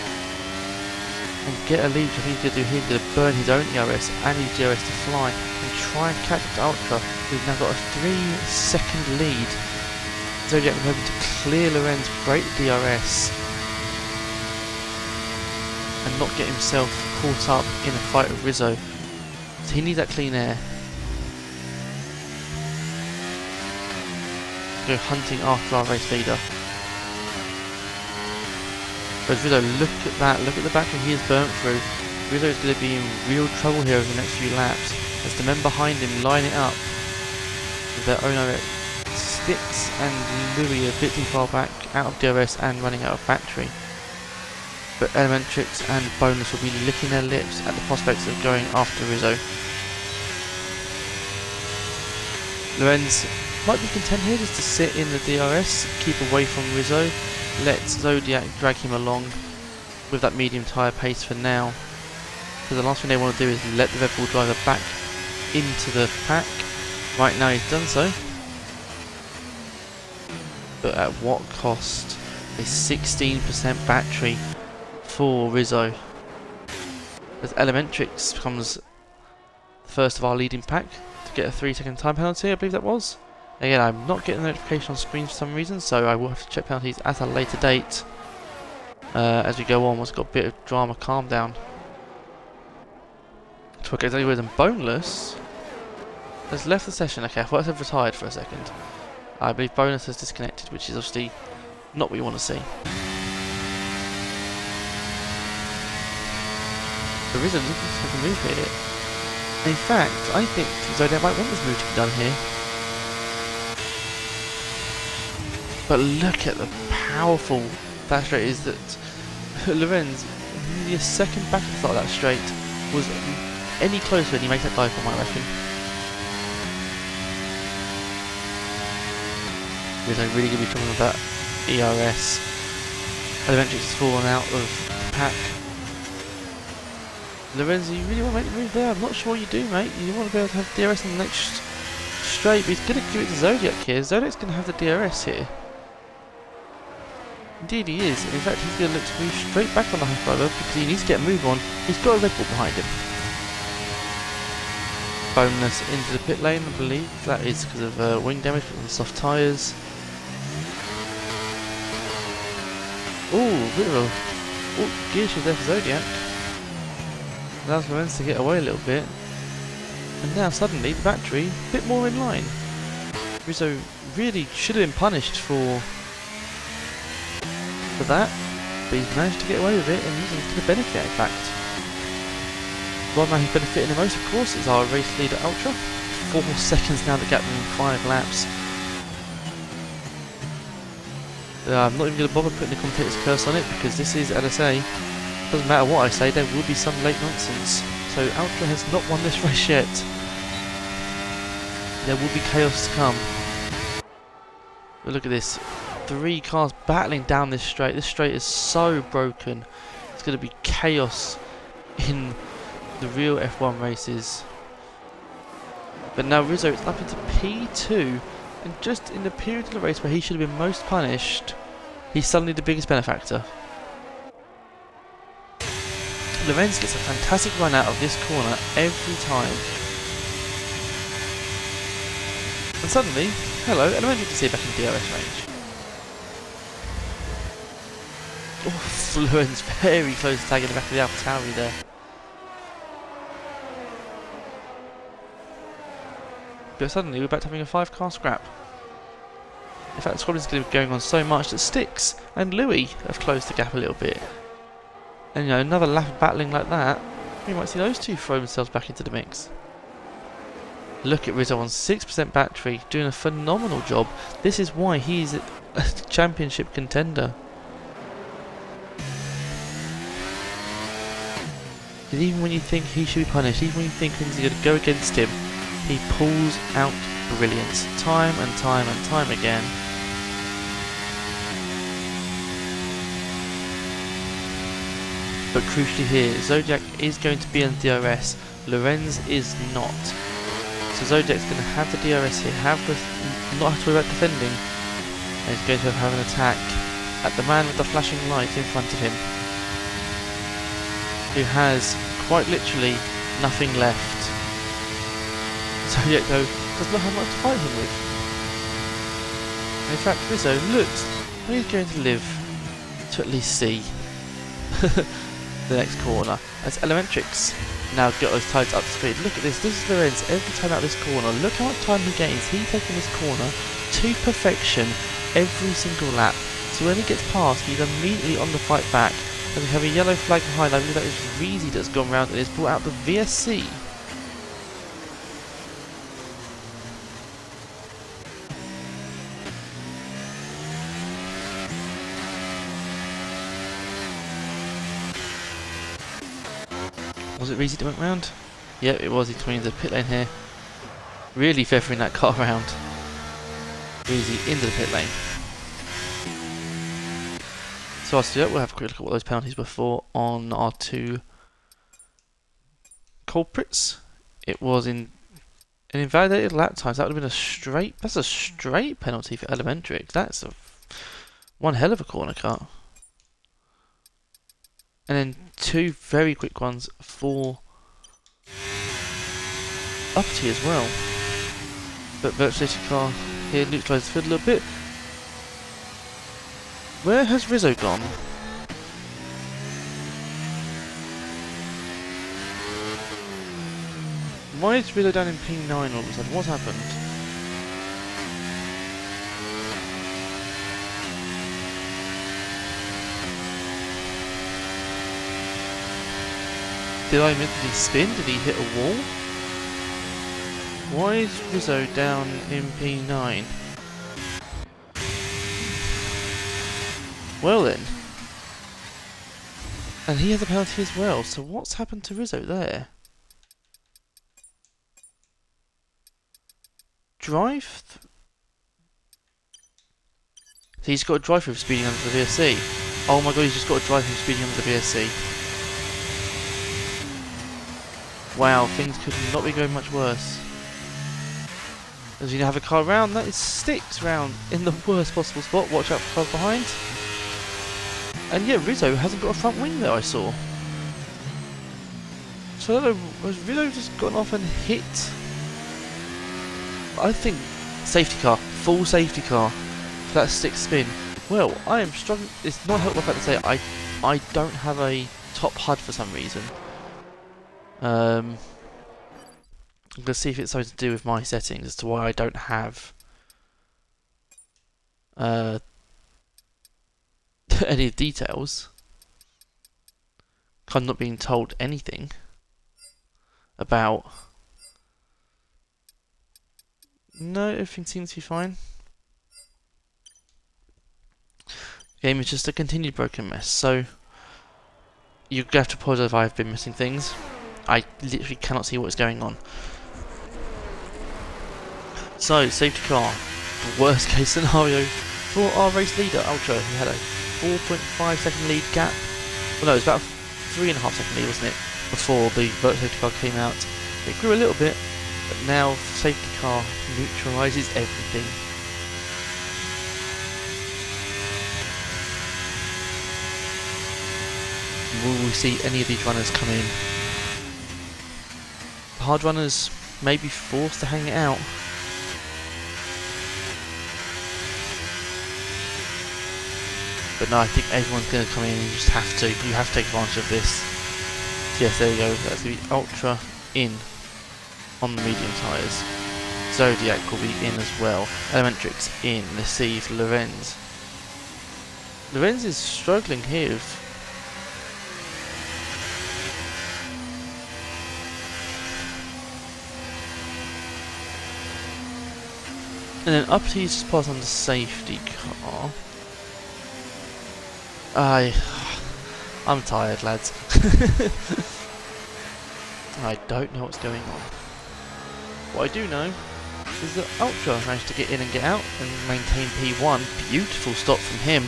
and get a lead, which I think he's going to do here, he's going to burn his own ERS and his DRS to fly and try and catch up to Ultra, who's now got a 3-second lead. Zodiac was hoping to clear Lorenz, break the DRS, and not get himself caught up in a fight with Rizzo. So he needs that clean air. Go hunting after our race leader. But Rizzo, look at that, look at the battle he has burnt through. Rizzo is going to be in real trouble here over the next few laps, as the men behind him line it up with their own Sticks and Louis a bit too far back, out of DRS and running out of battery. But Elementrix and Bonus will be licking their lips at the prospects of going after Rizzo. Lorenz might be content here just to sit in the DRS, keep away from Rizzo, let Zodiac drag him along with that medium tyre pace for now. Because the last thing they want to do is let the Red Bull driver back into the pack. Right now he's done so. But at what cost? A 16% battery for Rizzo. As Elementrix becomes the first of our leading pack to get a 3-second time penalty, I believe that was. Again, I'm not getting the notification on screen for some reason, so I will have to check penalties at a later date. As we go on, once got a bit of drama, calm down. To get anyways, and Boneless has left the session. Okay, I thought I said retired for a second. I believe Bonus has disconnected, which is obviously not what you want to see. There is a little move here. In fact, I think Zodiac might want this move to be done here. But look at the powerful that straight is that Lorenz, nearly a second back at the start of that straight, was any closer when he makes that dive bomb, I reckon. Rizzo really going to be struggling with that ERS. Elementrix has fallen out of the pack. Lorenzo, you really want to make the move there? I'm not sure you do, mate. You want to be able to have DRS in the next straight, but he's going to give it to Zodiac here. Zodiac's going to have the DRS here. Indeed he is. And in fact, he's going to look to move straight back on the high driver because he needs to get a move on. He's got a Red Bull behind him. Bonus into the pit lane, I believe. That is because of wing damage from the soft tyres. Ooh, bit of a gear shift there for Zodiac. Allows Lorenz to get away a little bit. And now suddenly the battery a bit more in line. Rizzo really should have been punished for that, but he's managed to get away with it and he's to the benefit in fact. One man who's benefiting the most of course is our race leader Ultra. 4 seconds now, the gap in 5 laps. I'm not even going to bother putting the commentator's curse on it because this is LSA. Doesn't matter what I say, there will be some late nonsense. So Ultra has not won this race yet. There will be chaos to come. But look at this. 3 cars battling down this straight. This straight is so broken. It's going to be chaos in the real F1 races. But now Rizzo is up into P2. And just in the period of the race where he should have been most punished, he's suddenly the biggest benefactor. Lorenz gets a fantastic run out of this corner every time. And suddenly, hello, elementary to see back in DRS range. Oh, Lorenz very close to tagging the back of the AlphaTauri there. But suddenly we're back to having a 5-car scrap. In fact, the squad is going to be going on so much that Styx and Louis have closed the gap a little bit. And you know, another lap of battling like that, we might see those two throw themselves back into the mix. Look at Rizzo on 6% battery, doing a phenomenal job. This is why he's a championship contender. Because even when you think he should be punished, even when you think things are going to go against him, he pulls out brilliance time and time and time again. But crucially here, Zodiac is going to be on DRS, Lorenz is not. So Zodiac's going to have the DRS here, not have to worry about defending, and he's going to have an attack at the man with the flashing light in front of him, who has quite literally nothing left. Zodiac though does not have much to fight him with. And in fact Rizzo looks like he's going to live to at least see the next corner as Elementrix now got those tyres up to speed. Look at this, this is Lorenz every time out this corner. Look how much time he gains. He's taking this corner to perfection every single lap. So when he gets past, he's immediately on the fight back. And we have a yellow flag behind. I believe that is Reezy that's gone round and has brought out the VSC. Was it Reezy that went round? Yep, it was. He's coming into the pit lane here. Really feathering that car around. Reezy into the pit lane. So we'll have a quick look at what those penalties were for on our 2 culprits. It was in an invalidated lap times. That would have been a straight. That's a straight penalty for Elementrix. That's one hell of a corner cut. And then 2 very quick ones for Uppity as well. But virtually car here neutralised the field a little bit. Where has Rizzo gone? Why is Rizzo down in P9 all of a sudden? What's happened? Did I mentally spin? Did he hit a wall? Why is Rizzo down in P9? Well then. And he has a penalty as well, so what's happened to Rizzo there? Drive? So he's got a drive through for speeding under the VSC. Oh my god, he's just got a drive through speeding under the VSC. Wow, things could not be going much worse. As you have a car round, that is Styx round in the worst possible spot. Watch out for cars behind. And yeah, Rizzo hasn't got a front wing there, I saw. So I don't know, has Rizzo just gone off and hit? I think safety car, full safety car for that 6th spin. Well, I am struggling. It's not helped by the fact to say I don't have a top HUD for some reason. I'm gonna see if it's something to do with my settings as to why I don't have any details. I'm not being told anything about. No, everything seems to be fine. Game is just a continued broken mess, so you have to apologise if I've been missing things. I literally cannot see what's going on. So, safety car, the worst case scenario for our race leader, Ultra, who had a 4.5 second lead gap. Well, no, it was about 3.5 second lead, wasn't it? Before the safety car came out. It grew a little bit, but now safety car neutralises everything. Will we see any of these runners come in? The hard runners may be forced to hang it out. But no, I think everyone's going to come in and you just have to. You have to take advantage of this. So yes, there you go. That's going to be Ultra in on the medium tyres. Zodiac will be in as well. Elementrix in. Let's see if Lorenz. Lorenz is struggling here with and then up to just pass on the safety car. I'm tired, lads. I don't know what's going on. What I do know is that Ultra managed to get in and get out and maintain P1. Beautiful stop from him.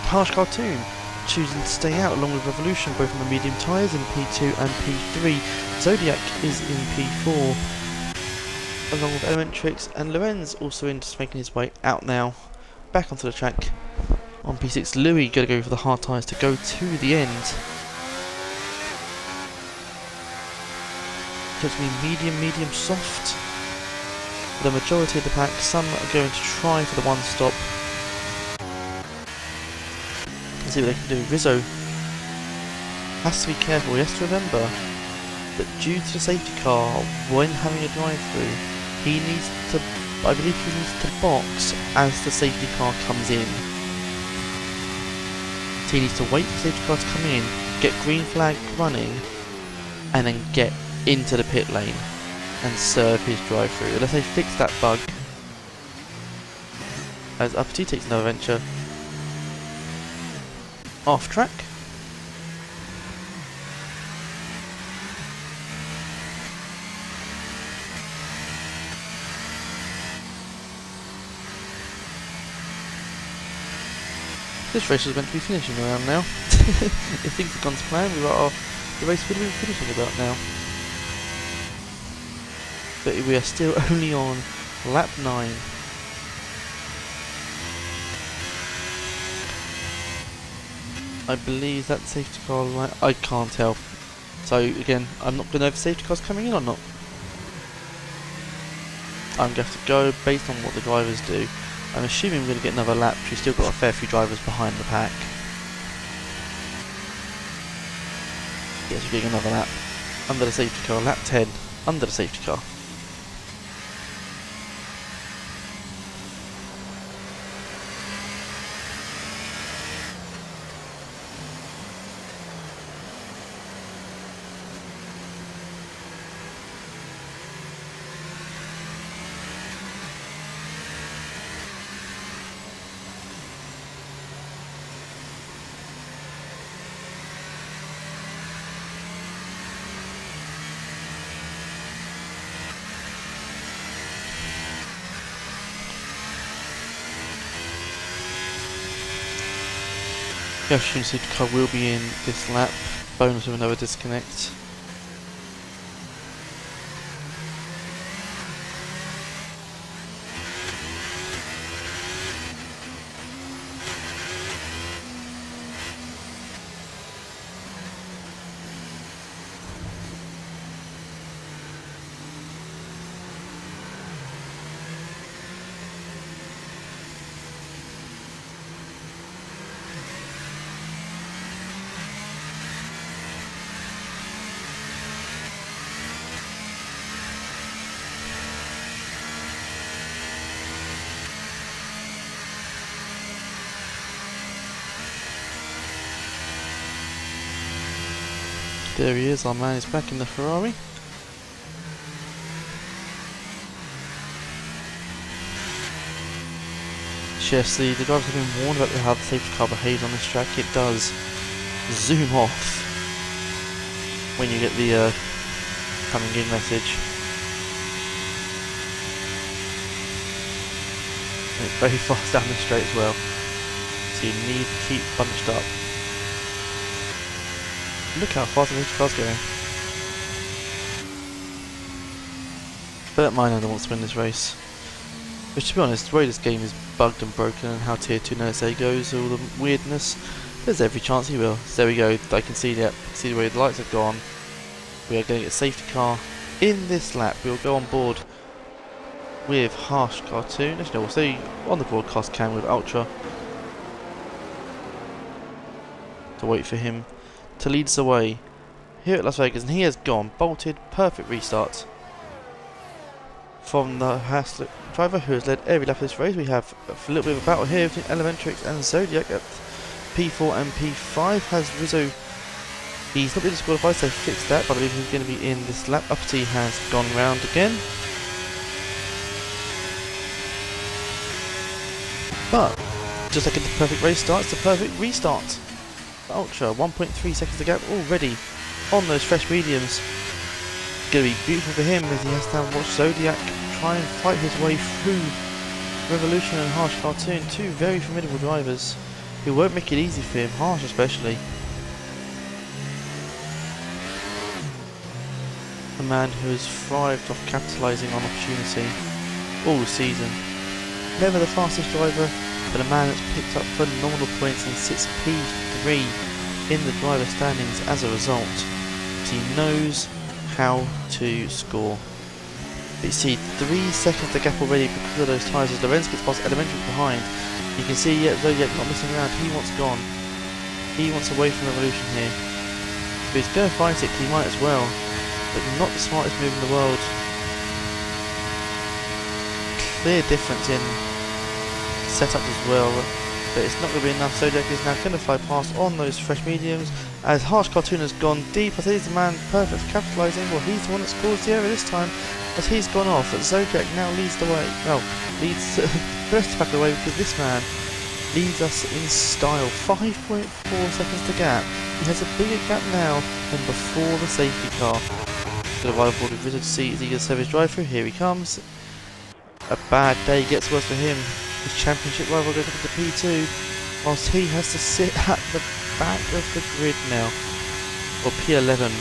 Harsh Cartoon choosing to stay out along with Revolution, both on the medium tyres in P2 and P3. Zodiac is in P4 along with Elementrix, and Lorenz also in, just making his way out now. Back onto the track on P6. Louis going to go for the hard tyres to go to the end. So it's going to be medium, medium, soft. The majority of the pack, some are going to try for the one stop. Let's see what they can do. Rizzo has to be careful. He has to remember that due to the safety car, when having a drive-through, he needs to, I believe he needs to box as the safety car comes in. So he needs to wait for the safety car to come in, get green flag running, and then get into the pit lane and serve his drive-through. Unless they fix that bug. As Uppity takes another venture off track. This race was meant to be finishing around now. If things had gone to plan, the race would have been finishing about now. But we are still only on lap 9. I believe that safety car line. I can't tell. So again, I'm not going to know if the safety car's coming in or not. I'm going to have to go based on what the drivers do. I'm assuming we're going to get another lap. We've still got a fair few drivers behind the pack. Yes, we're getting another lap. Under the safety car, lap 10. Under the safety car. The Austrian safety car will be in this lap. Bonus of another disconnect. There he is, our man is back in the Ferrari. Yes, the drivers have been warned about how the safety car behaves on this track. It does zoom off when you get the coming in message. And it's very fast down the straight as well, so you need to keep bunched up. Look how fast the car's going. But that Miner wants to win this race. Which, to be honest, the way this game is bugged and broken and how Tier 2 LSA goes, all the weirdness, there's every chance he will. So there we go, I can see that, see the way the lights have gone. We are going to get a safety car in this lap. We will go on board with Harsh Cartoon, actually no, we'll say on the broadcast cam with Ultra, to wait for him to lead us away here at Las Vegas, and he has gone, bolted, perfect restart from the Haas driver who has led every lap of this race. We have a little bit of a battle here between Elementrix and Zodiac at P4 and P5. Has Rizzo, he's not been disqualified, so fixed that, but I believe he's going to be in this lap. Uppity has gone round again. But, just like in the perfect race start, it's the perfect restart. Ultra, 1.3 seconds to gap already on those fresh mediums. Going to be beautiful for him as he has to now watch Zodiac try and fight his way through Revolution and Harsh Cartoon, two very formidable drivers who won't make it easy for him, Harsh especially. A man who has thrived off capitalising on opportunity all season. Never the fastest driver, but a man that's picked up phenomenal points and sits P3 in the driver standings as a result. But he knows how to score. But you see 3 seconds to gap already because of those tyres as Lorenz gets past Elementary behind. You can see Zodiac not missing around, he wants gone. He wants away from Revolution here. But he's going to fight it, he might as well. But not the smartest move in the world. Clear difference in setup as well, but it's not going to be enough. Zodiac is now going to fly past on those fresh mediums as Harsh Cartoon has gone deep. I think he's the man perfect for capitalising. Well, he's the one that scores the error this time as he's gone off. But Zodiac now leads the way, well, leads the rest back the way because this man leads us in style. 5.4 seconds to gap. He has a bigger gap now than before the safety car. He's going to ride aboard with Rizzo to see is he going to serve his drive through. Here he comes. A bad day gets worse for him. His championship rival goes up into P2, whilst he has to sit at the back of the grid now, or P11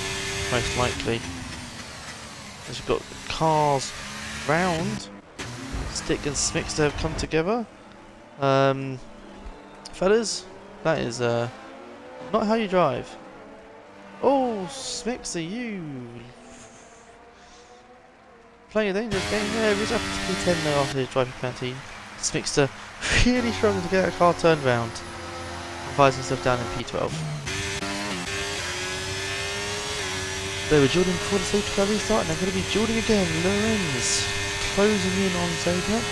most likely. As we've got cars round, Stick and Smixter have come together. Fellas, that is not how you drive. Oh, Smixter, you playing a dangerous game there. He's up to P10 now after his driving penalty. Smixter really struggling to get a car turned round and finds himself down in P12. They were dueling before the safety car restart and they're going to be dueling again. Lorenz closing in on Zodiac.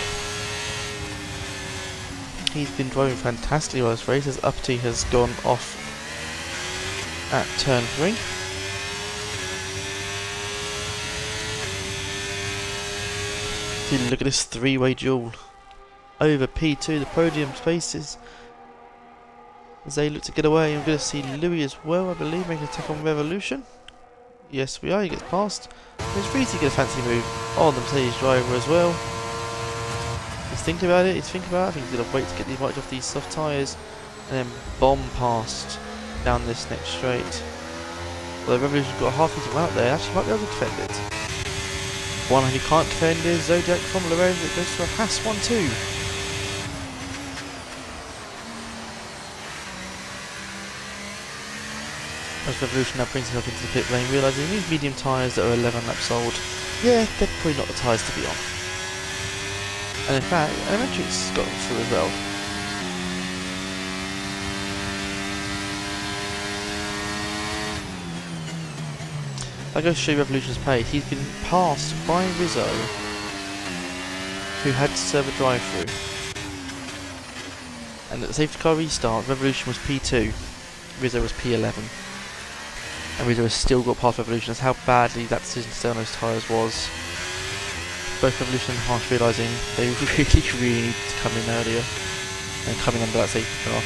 He's been driving fantastically well this race as Uppity has gone off at turn 3. Look at this three-way duel over P2, the podium spaces as they look to get away. I'm going to see Louis as well, I believe, making an attack on Revolution. Yes, we are. He gets past. There's Reezy get a fancy move on the Mercedes driver as well. He's thinking about it. I think he's going to wait to get these right off these soft tyres and then bomb past down this next straight. Well, the Revolution's got a half-meter out there. Actually, might be able to defend it. One who can't defend is Zodiac from Lorenz. It goes to a Haas 1-2. As Revolution now brings himself into the pit lane, realising these medium tyres that are 11 laps old, yeah, they're probably not the tyres to be on. And in fact, Elementrix got them through as well. That goes to show Revolution's pace. He's been passed by Rizzo, who had to serve a drive-through. And at the safety car restart, Revolution was P2, Rizzo was P11. and Rizzo has still got past Revolution. That's how badly that decision to stay on those tyres was. Both Revolution and Harsh realising they really need to come in earlier and coming under that safety car.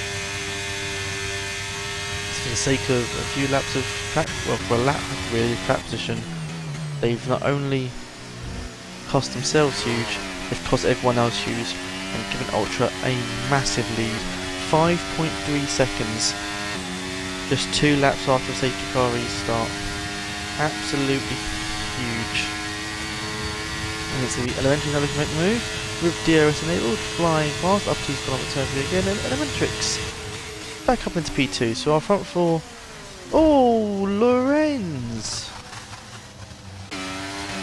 So for the sake of a few laps of track, well, for a lap really of track position, they've not only cost themselves huge, they've cost everyone else huge and given Ultra a massive lead. 5.3 seconds, just 2 laps after a safety car restart. Absolutely huge. And it's the Elementary now looking to make the move with DRS enabled, flying past up to turn 3 again, and Elementrix back up into P2. So our front four. Oh, Lorenz!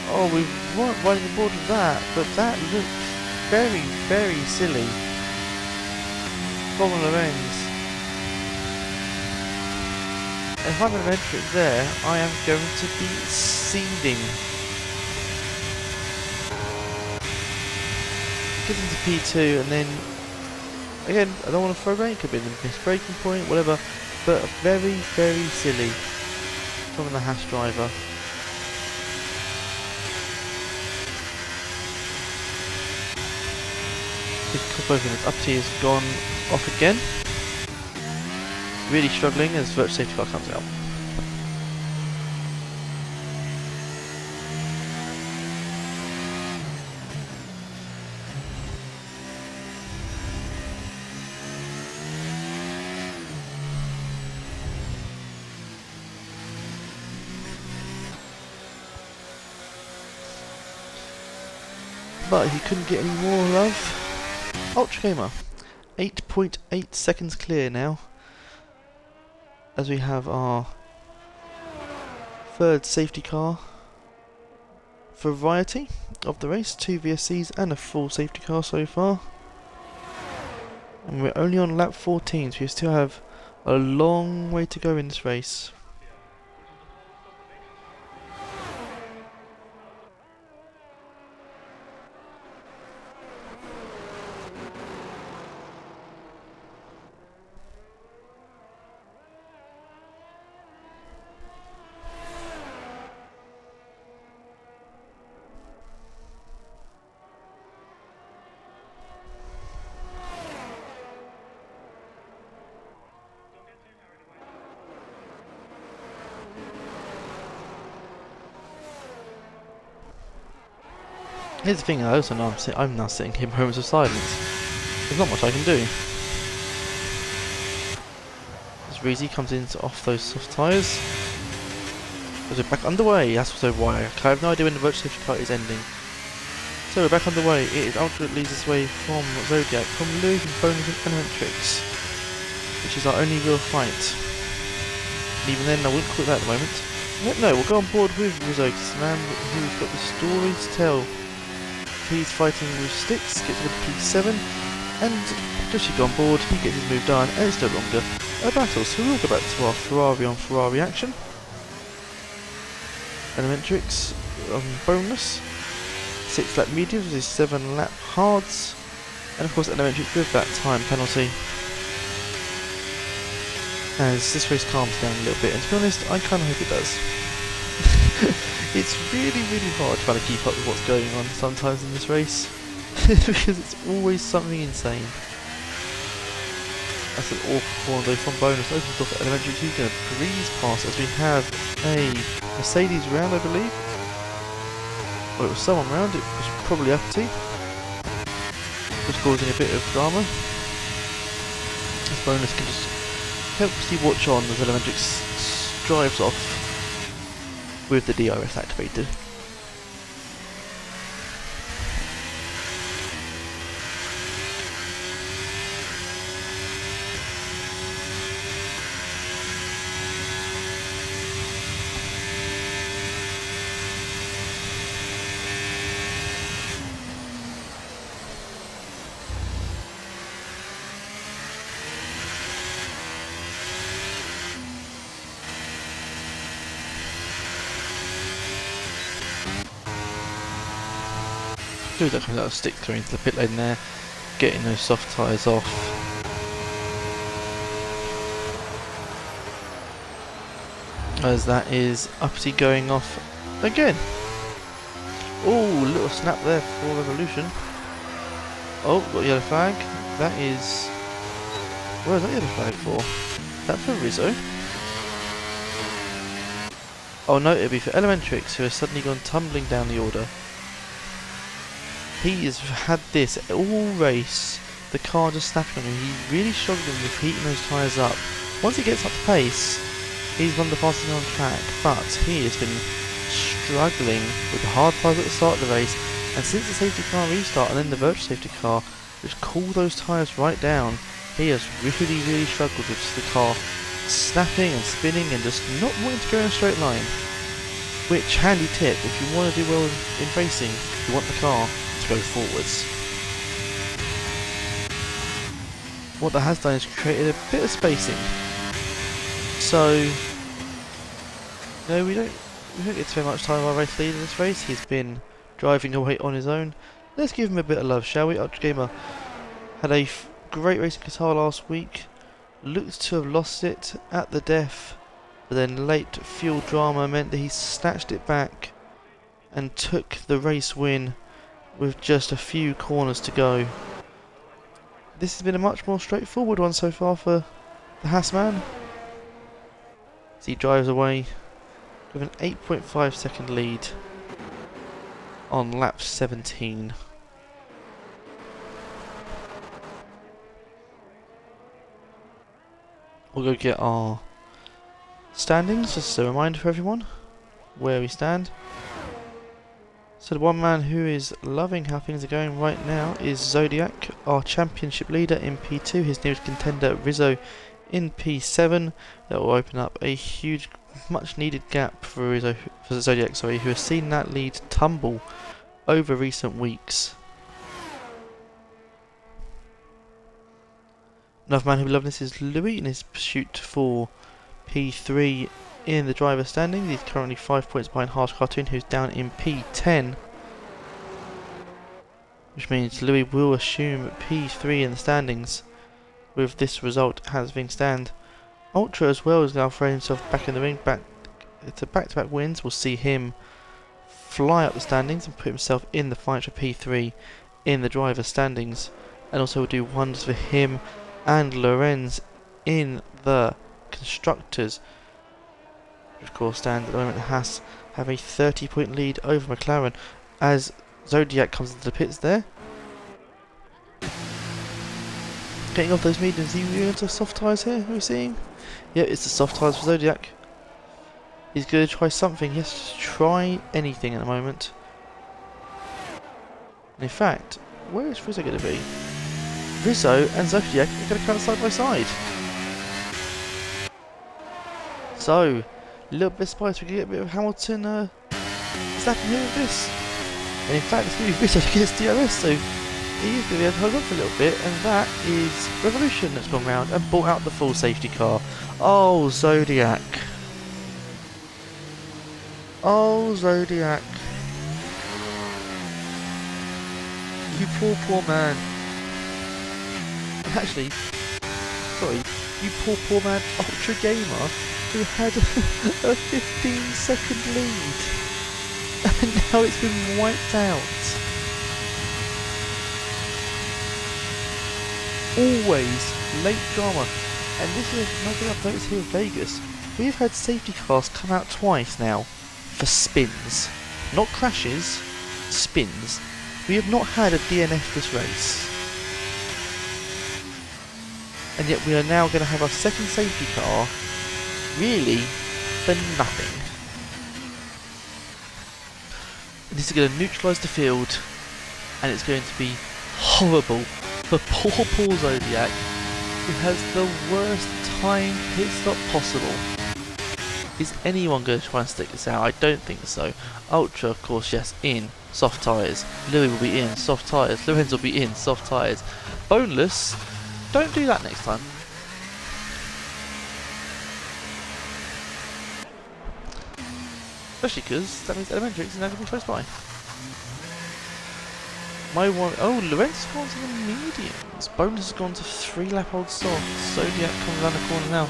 Oh, we weren't riding aboard with that, but that looked very, very silly from Lorenz. If I'm an Elementrix there, I am going to be seething. Gets into P2 and then again, I don't want to throw rain, it could be a missed braking point, whatever, but very, very silly from the Haas driver. Both units, up T has gone off again. Really struggling as virtual safety car comes out. But he couldn't get any more love. Ultra Gamer, 8.8 seconds clear now, as we have our third safety car variety of the race, 2 VSCs and a full safety car so far. And we're only on lap 14, so we still have a long way to go in this race. Here's the thing, I also know I'm now sitting here in moments of silence. There's not much I can do. As Reezy comes in to off those soft tyres. As we're back underway, that's also why. I have no idea when the virtual safety car is ending. So we're back underway. It is Ultra that leads us away from Zodiac, from Lewis and Bonus and Elementrix, which is our only real fight. And even then, I wouldn't call it that at the moment. No, we'll go on board with Rizzo, this man who's got the story to tell. He's fighting with Sticks, gets rid of P7, and just you go on board, he gets his move done, and it's no longer a battle. So we'll go back to our Ferrari on Ferrari action. Elementrix on bonus, 6 lap mediums with his 7 lap hards, and of course Elementrix with that time penalty. As this race calms down a little bit, and to be honest, I kind of hope it does. It's really, really hard trying to keep up with what's going on sometimes in this race, because it's always something insane. That's an awful corner though from bonus. Opens off at Elementrix, who's going to breeze past as we have a Mercedes round, I believe. Well, it was someone round, it was probably up to. Just causing a bit of drama. This bonus can just helplessly watch on as Elementrix drives off with the DRS activated. Dude, that comes out of stick through into the pit lane there, getting those soft tyres off. as that is uppity going off again. Oh, little snap there for Revolution. Oh, got a yellow flag. That is... where is that yellow flag for? Is that for Rizzo? Oh no, it'll be for Elementrix, who has suddenly gone tumbling down the order. He has had this all race, the car just snapping on him. He's really struggling with heating those tyres up. Once he gets up to pace, he's one of the fastest on track, but he has been struggling with the hard tyres at the start of the race, and since the safety car restart and then the virtual safety car, which cooled those tyres right down, he has really struggled with the car snapping and spinning and just not wanting to go in a straight line. Which, handy tip, if you want to do well in racing, you want the car to go forwards. What that has done is created a bit of spacing. So, no, we don't get too much time of our race leader in this race. He's been driving away on his own. Let's give him a bit of love, shall we? Ultra Gamer had a great race in Qatar last week. Looked to have lost it at the death, but then late fuel drama meant that he snatched it back and took the race win with just a few corners to go. This has been a much more straightforward one so far for the Haasman, as he drives away with an 8.5 second lead on lap 17. We'll go get our standings, just a reminder for everyone where we stand. So the one man who is loving how things are going right now is Zodiac, our championship leader in P2, his nearest contender Rizzo in P7. That will open up a huge, much needed gap for Zodiac, who has seen that lead tumble over recent weeks. Another man who will love this is Louis in his pursuit for P3 in the driver standing. He's currently 5 points behind Harsh Cartoon, who's down in P10. Which means Louis will assume P3 in the standings with this result as being stand. Ultra as well is now throwing himself back in the ring. Back-to-back wins will see him fly up the standings and put himself in the fight for P3 in the driver standings. And also will do wonders for him and Lorenz in the constructors. Of course, stand at the moment. Haas have a 30-point lead over McLaren as Zodiac comes into the pits there. Getting off those mediums. Are you into soft tyres here? Are we seeing? Yeah, it's the soft tyres for Zodiac. He's going to try something. He has to try anything at the moment. And in fact, where is Rizzo going to be? Rizzo and Zodiac are going to come side by side. So, a little bit of spice, we can get a bit of Hamilton snapping here with this. And in fact, it's going to be Rizzo against DRS, so he is going to be able to hold on for a little bit, and that is Revolution that's gone round and brought out the full safety car. Oh, Zodiac. Oh, Zodiac. You poor man. Actually, sorry, you poor man, Ultra Gamer, who had a 15-second lead, and now it's been wiped out. Always late drama, and this is another thing I've noticed here in Vegas. We've had safety cars come out twice now for spins, not crashes, spins. We have not had a DNF this race. And yet we are now going to have our second safety car, really, for nothing. And this is going to neutralise the field, and it's going to be horrible for poor Zodiac, who has the worst time pit stop possible. Is anyone going to try and stick this out? I don't think so. Ultra, of course, yes, in soft tyres. Louis will be in soft tyres. Lorenz will be in soft tyres. Boneless. Don't do that next time. Especially because that means Elementrix is now going to be close by. My one. Oh, Lorenz has gone to the mediums. Bonus has gone to 3-lap-old soft. Zodiac comes around the corner now.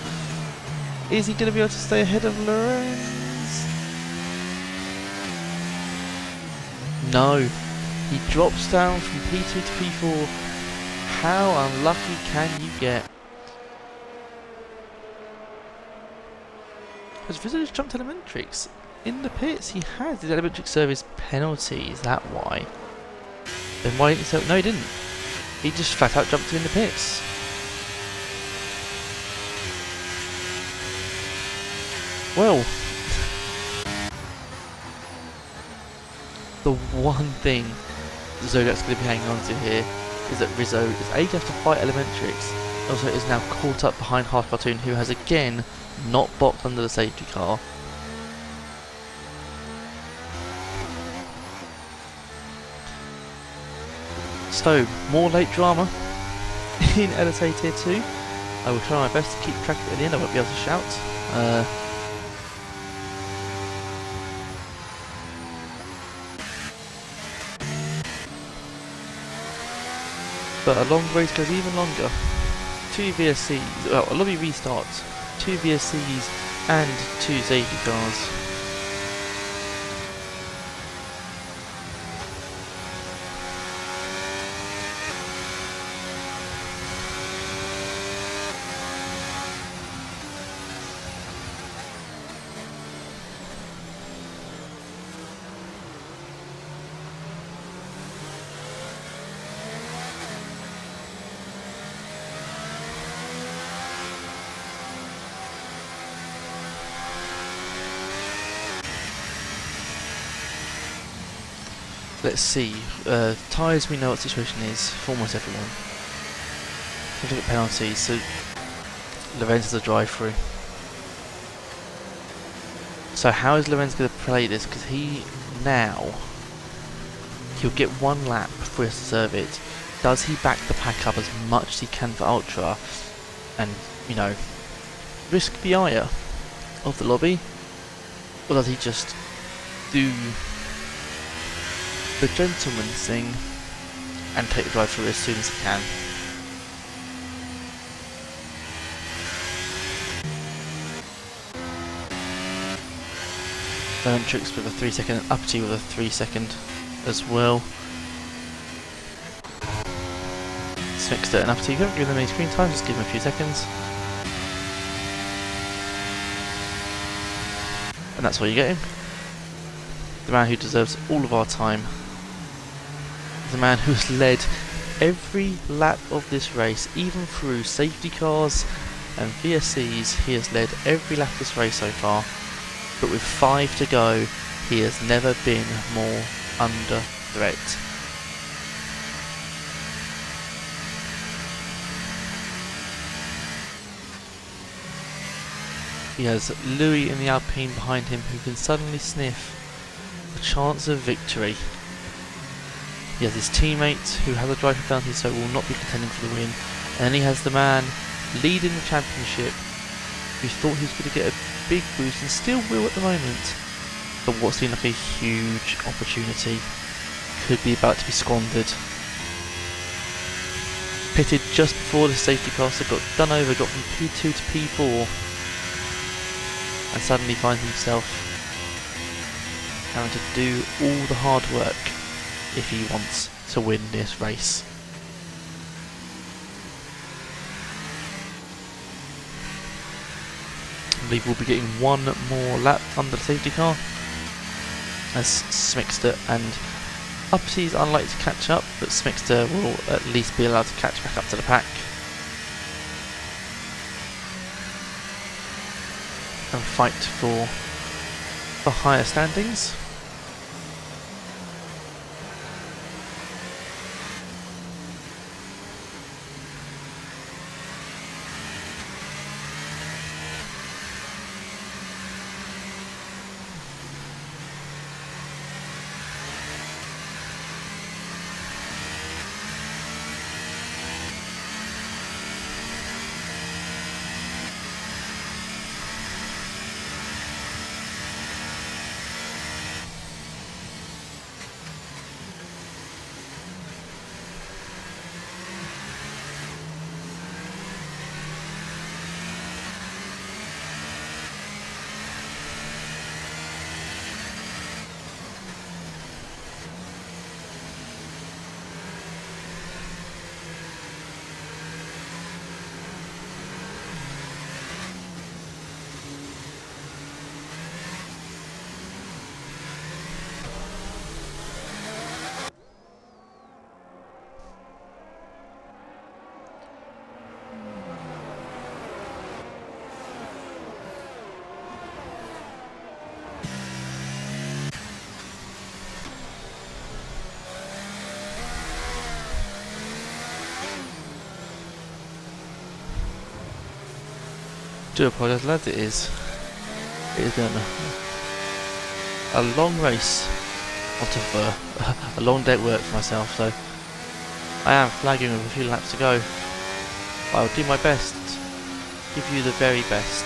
Is he going to be able to stay ahead of Lorenz? No. He drops down from P2 to P4. How unlucky can you get? Has Rizzo just jumped Elementrix? In the pits, he has his Elementrix service penalty. Is that why? Then why didn't he say... No, he didn't. He just flat out jumped in the pits. Well, the one thing Zodiac's going to be hanging on to here is that Rizzo is A, to have to fight Elementrix, also is now caught up behind Half Cartoon, who has again not boxed under the safety car. So, more late drama in LSA Tier 2. I will try my best to keep track of it at the end. I won't be able to shout. But a long race goes even longer. 2 VSCs, well, a lobby restarts, 2 VSCs and 2 safety cars. Let's see, tyres we know what the situation is for almost everyone. Let's look at penalties, so Lorenz is a drive-through. So how is Lorenz going to play this? Because he'll get 1 lap before he has to serve it. Does he back the pack up as much as he can for Ultra and, you know, risk the ire of the lobby? Or does he just do the gentleman's thing and take the drive through as soon as he can? Tricks with a 3 second, Uppity with a 3 second as well. Smixter and Uppity, don't give them any screen time, just give them a few seconds. And that's what you're getting. The man who deserves all of our time. The man who has led every lap of this race, even through safety cars and VSCs. He has led every lap of this race so far, but with 5 to go, he has never been more under threat. He has Louis in the Alpine behind him, who can suddenly sniff a chance of victory. He has his teammate who has a driving penalty, so will not be contending for the win. And then he has the man leading the championship, who thought he was going to get a big boost and still will at the moment. But what seemed like a huge opportunity could be about to be squandered. Pitted just before the safety car, so got done over, got from P2 to P4, and suddenly finds himself having to do all the hard work if he wants to win this race. I believe we'll be getting 1 more lap under the safety car, as Smixter and Uppity is unlikely to catch up, but Smixter will at least be allowed to catch back up to the pack. And fight for higher standings. Do apologise, lads. It is been a long race. A long day at work for myself, so I am flagging with a few laps to go. I'll do my best, give you the very best.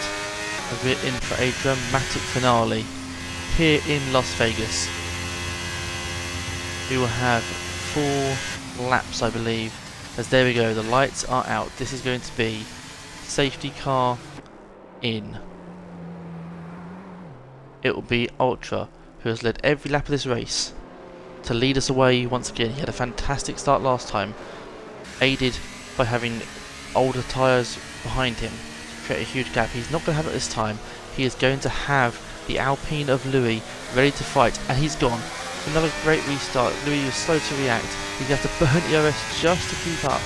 We're in for a dramatic finale here in Las Vegas. We will have 4 laps, I believe, as there we go, the lights are out. This is going to be safety car in. It will be Ultra, who has led every lap of this race, to lead us away once again. He had a fantastic start last time, aided by having older tyres behind him to create a huge gap. He's not going to have it this time. He is going to have the Alpine of Louis ready to fight, and he's gone. Another great restart. Louis was slow to react. He's going to have to burn ERS just to keep up.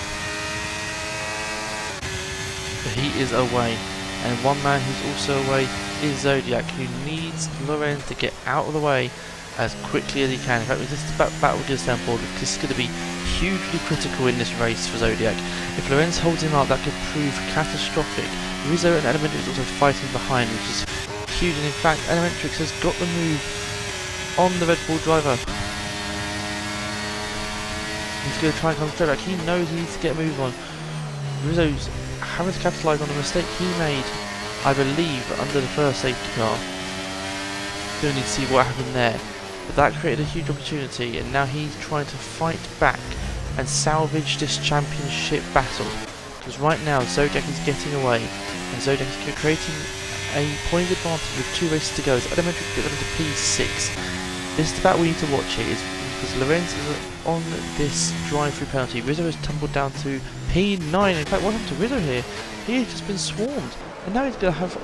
But he is away, and one man who's also away is Zodiac, who needs Lorenz to get out of the way as quickly as he can. In fact, this is the battle just down board. This is going to be hugely critical in this race for Zodiac. If Lorenz holds him up, that could prove catastrophic. Rizzo and Elementrix also fighting behind, which is huge, and in fact Elementrix has got the move on the Red Bull driver. He's going to try and come straight back. He knows he needs to get a move on. Rizzo's having to capitalise on the mistake he made, I believe, under the first safety car. Still need to see what happened there. But that created a huge opportunity, and now he's trying to fight back and salvage this championship battle. Because right now Zodiac is getting away, and Zodiac is creating a point of advantage with 2 races to go. So Elementary get them to P6. This is the battle we need to watch here, is because Lorenz is on this drive-through penalty. Rizzo has tumbled down to P9. In fact, what happened to Rizzo here? He has just been swarmed, and now he's going to have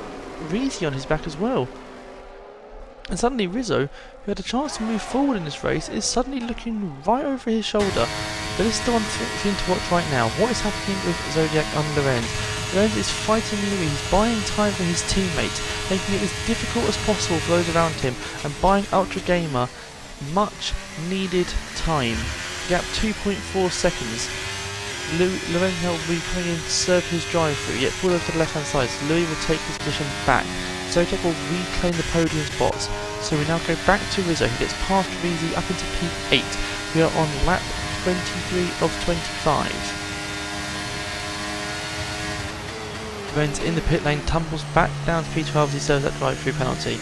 Reezy on his back as well. And suddenly Rizzo, who had a chance to move forward in this race, is suddenly looking right over his shoulder. But this is the one thing to watch right now. What is happening with Zodiac and Lorenz? Lorenz is fighting Louis, he's buying time for his teammates, making it as difficult as possible for those around him, and buying Ultra Gamer much needed time. Gap 2.4 seconds. Lorenz now will be coming in to serve his drive-through, yet pulled over to the left-hand side, so Louis will take his position back. Zodiac will reclaim the podium spots. So we now go back to Rizzo, who gets past Reezy up into P8. We are on lap 23 of 25. Lorenz in the pit lane tumbles back down to P12 as he serves that drive-through penalty.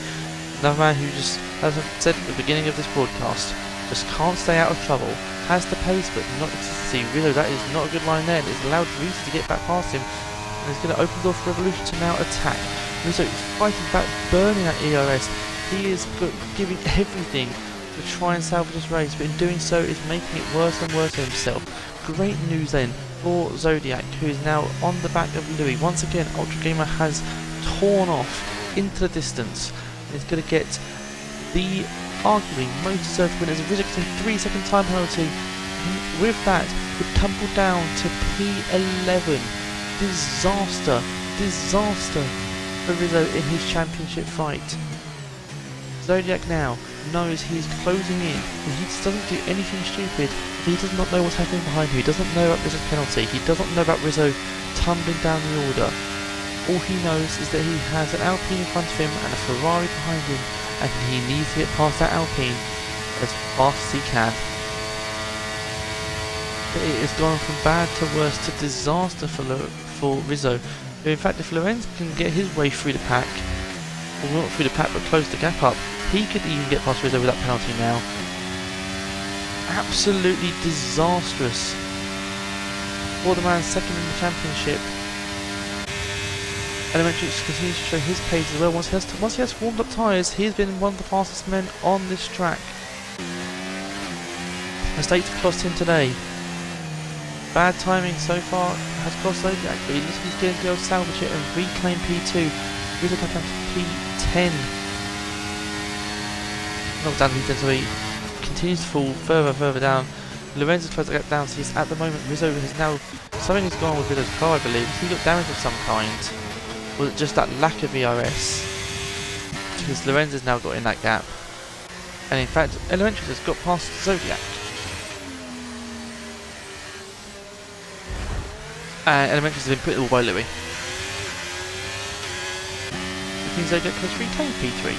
Another man who just, as I said at the beginning of this broadcast, just can't stay out of trouble. Has the pace but not consistency. Rizzo, that is not a good line there. It's allowed Reezy to get back past him. And it's going to open the door for Revolution to now attack. Rizzo is fighting back, burning that ERS. He is giving everything to try and salvage this race, but in doing so is making it worse and worse for himself. Great news then for Zodiac, who is now on the back of Louis. Once again, Ultra Gamer has torn off into the distance. It's going to get the arguably most deserved winners. Rizzo gets a 3-second time penalty. With that, would tumble down to P11. Disaster for Rizzo in his championship fight. Zodiac now knows he is closing in, and he just doesn't do anything stupid. He does not know what's happening behind him. He doesn't know about Rizzo's penalty. He doesn't know about Rizzo tumbling down the order. All he knows is that he has an Alpine in front of him and a Ferrari behind him, and he needs to get past that Alpine as fast as he can. But it has gone from bad to worse to disaster for Rizzo. In fact, if Lorenz can get his way through the pack, or not through the pack but close the gap up, he could even get past Rizzo with that penalty now. Absolutely disastrous for the man second in the championship. Elementary continues to show his pace as well. Once he has warmed up tyres, he has been one of the fastest men on this track. Mistakes have cost him today. Bad timing so far has cost Zodiac, but he looks like he's going to be able to salvage it and reclaim P2. Rizzo comes down to P10. Not down to P10, so he continues to fall further down. Lorenz has closed the gap down, so he's, at the moment Rizzo has now, something has gone on with Rizzo's car, I believe. He got damage of some kind. Was it just that lack of ERS? Because Lorenz has now got in that gap. And in fact, Elementary has got past Zodiac. And Elementary has been put all by Louis. Zodiac has reclaimed P3.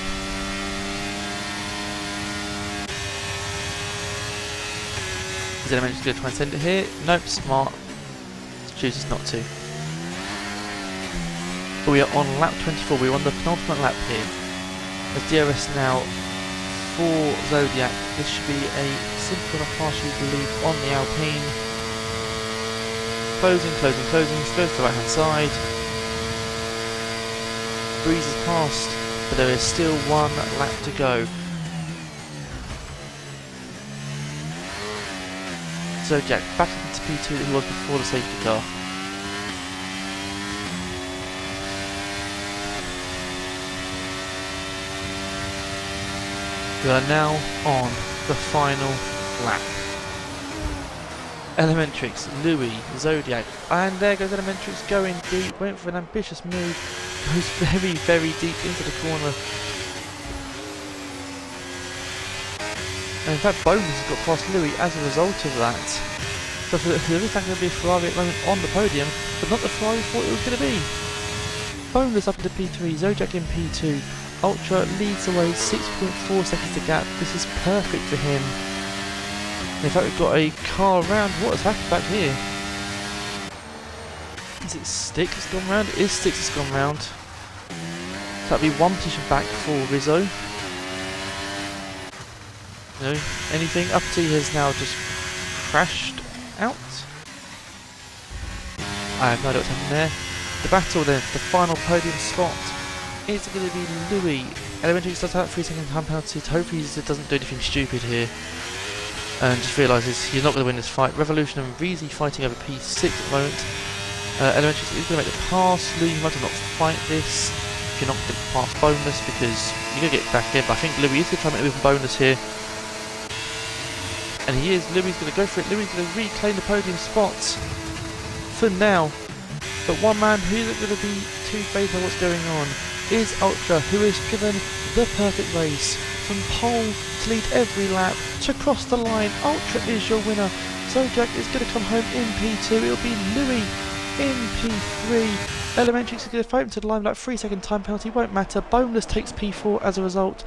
Is Elementrix going to try and send it here? Nope, smart. Chooses not to. But we are on lap 24, we're on the penultimate lap here. As DRS now for Zodiac, this should be a simple and partial lead on the Alpine. Closing, goes to the right hand side. Breezes past, but there is still one lap to go. Zodiac back into P2 that he was before the safety car. We are now on the final lap. Elementrix, Louis, Zodiac, and there goes Elementrix going deep, went for an ambitious move, goes very, very deep into the corner. And in fact, Bonus has got past Louis as a result of that. So there is going to be a Ferrari at the moment on the podium, but not the Ferrari we thought it was going to be. Bonus up into P3, Zodiac in P2. Ultra leads away 6.4 seconds to gap. This is perfect for him. In fact, we've got a car round. What has happened back here? Is it Sticks that's gone round? It is Sticks that's gone round. So that'll be one position back for Rizzo. No, anything? Uppity has now just crashed out. I have no idea what's happened there. The battle then for the final podium spot is going to be Louis. Elementrix does have a 3-second time penalty. Hopefully he doesn't do anything stupid here. And just realises he's not going to win this fight. Revolution and Reezy fighting over P6 at the moment. Elementrix is going to make the pass. Louis, you might not fight this if you're not going to pass Bonus, because you're going to get back in. But I think Louis is going to try and make a Bonus here. And he is. Louis is going to go for it. Louis is going to reclaim the podium spot for now. But one man who isn't going to be too phased by what's going on is Ultra, who is given the perfect race. From pole to lead every lap to cross the line. Ultra is your winner. Zodiac is going to come home in P2. It'll be Louis in P3. Elementrix is going to fight into the line. Like 3-second time penalty won't matter. Boneless takes P4 as a result.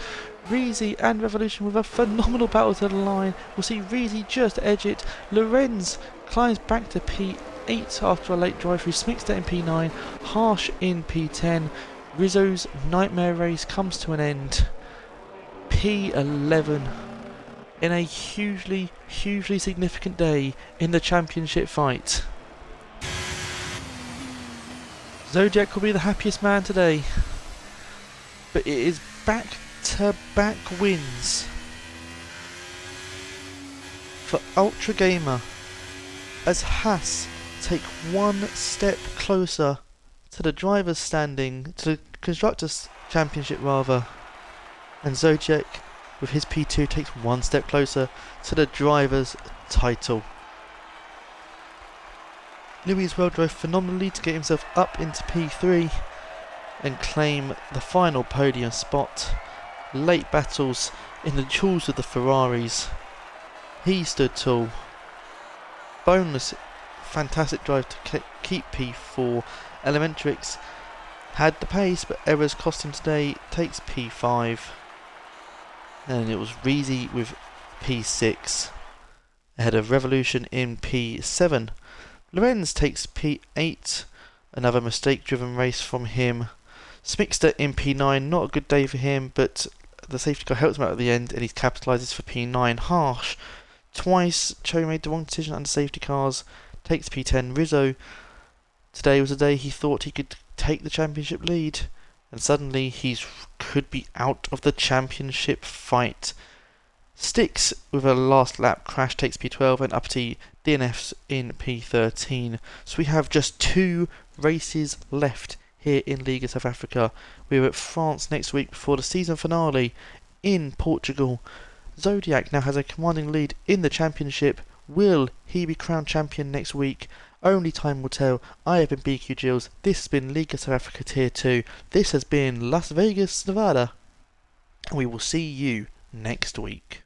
Reezy and Revolution with a phenomenal battle to the line. We'll see Reezy just edge it. Lorenz climbs back to P8 after a late drive through. Smixter in P9. Harsh in P10. Rizzo's nightmare race comes to an end. P11 in a hugely significant day in the championship fight. Zodiac will be the happiest man today, but it is back-to-back wins for Ultra Gamer as Haas take one step closer to the driver's standing, to the constructors' championship rather. And Zodiac, with his P2, takes one step closer to the driver's title. Louis as well drove phenomenally to get himself up into P3 and claim the final podium spot. Late battles in the jaws of the Ferraris. He stood tall. Boneless, fantastic drive to keep P4. Elementrix had the pace, but errors cost him today, takes P5. And it was Reezy with P6 ahead of Revolution in P7. Lorenz takes P8, another mistake driven race from him. Smixter in P9, not a good day for him, but the safety car helps him out at the end and he capitalises for P9. Harsh, twice Cho made the wrong decision under safety cars, takes P10. Rizzo, today was a day he thought he could take the championship lead, and suddenly he could be out of the championship fight. Sticks with a last lap crash takes P12 and Uppity DNFs in P13. So we have just 2 races left here in Liga South Africa. We're at France next week before the season finale in Portugal. Zodiac now has a commanding lead in the championship. Will he be crowned champion next week? Only time will tell. I have been BQ Gills. This has been Liga South Africa Tier 2. This has been Las Vegas, Nevada. And we will see you next week.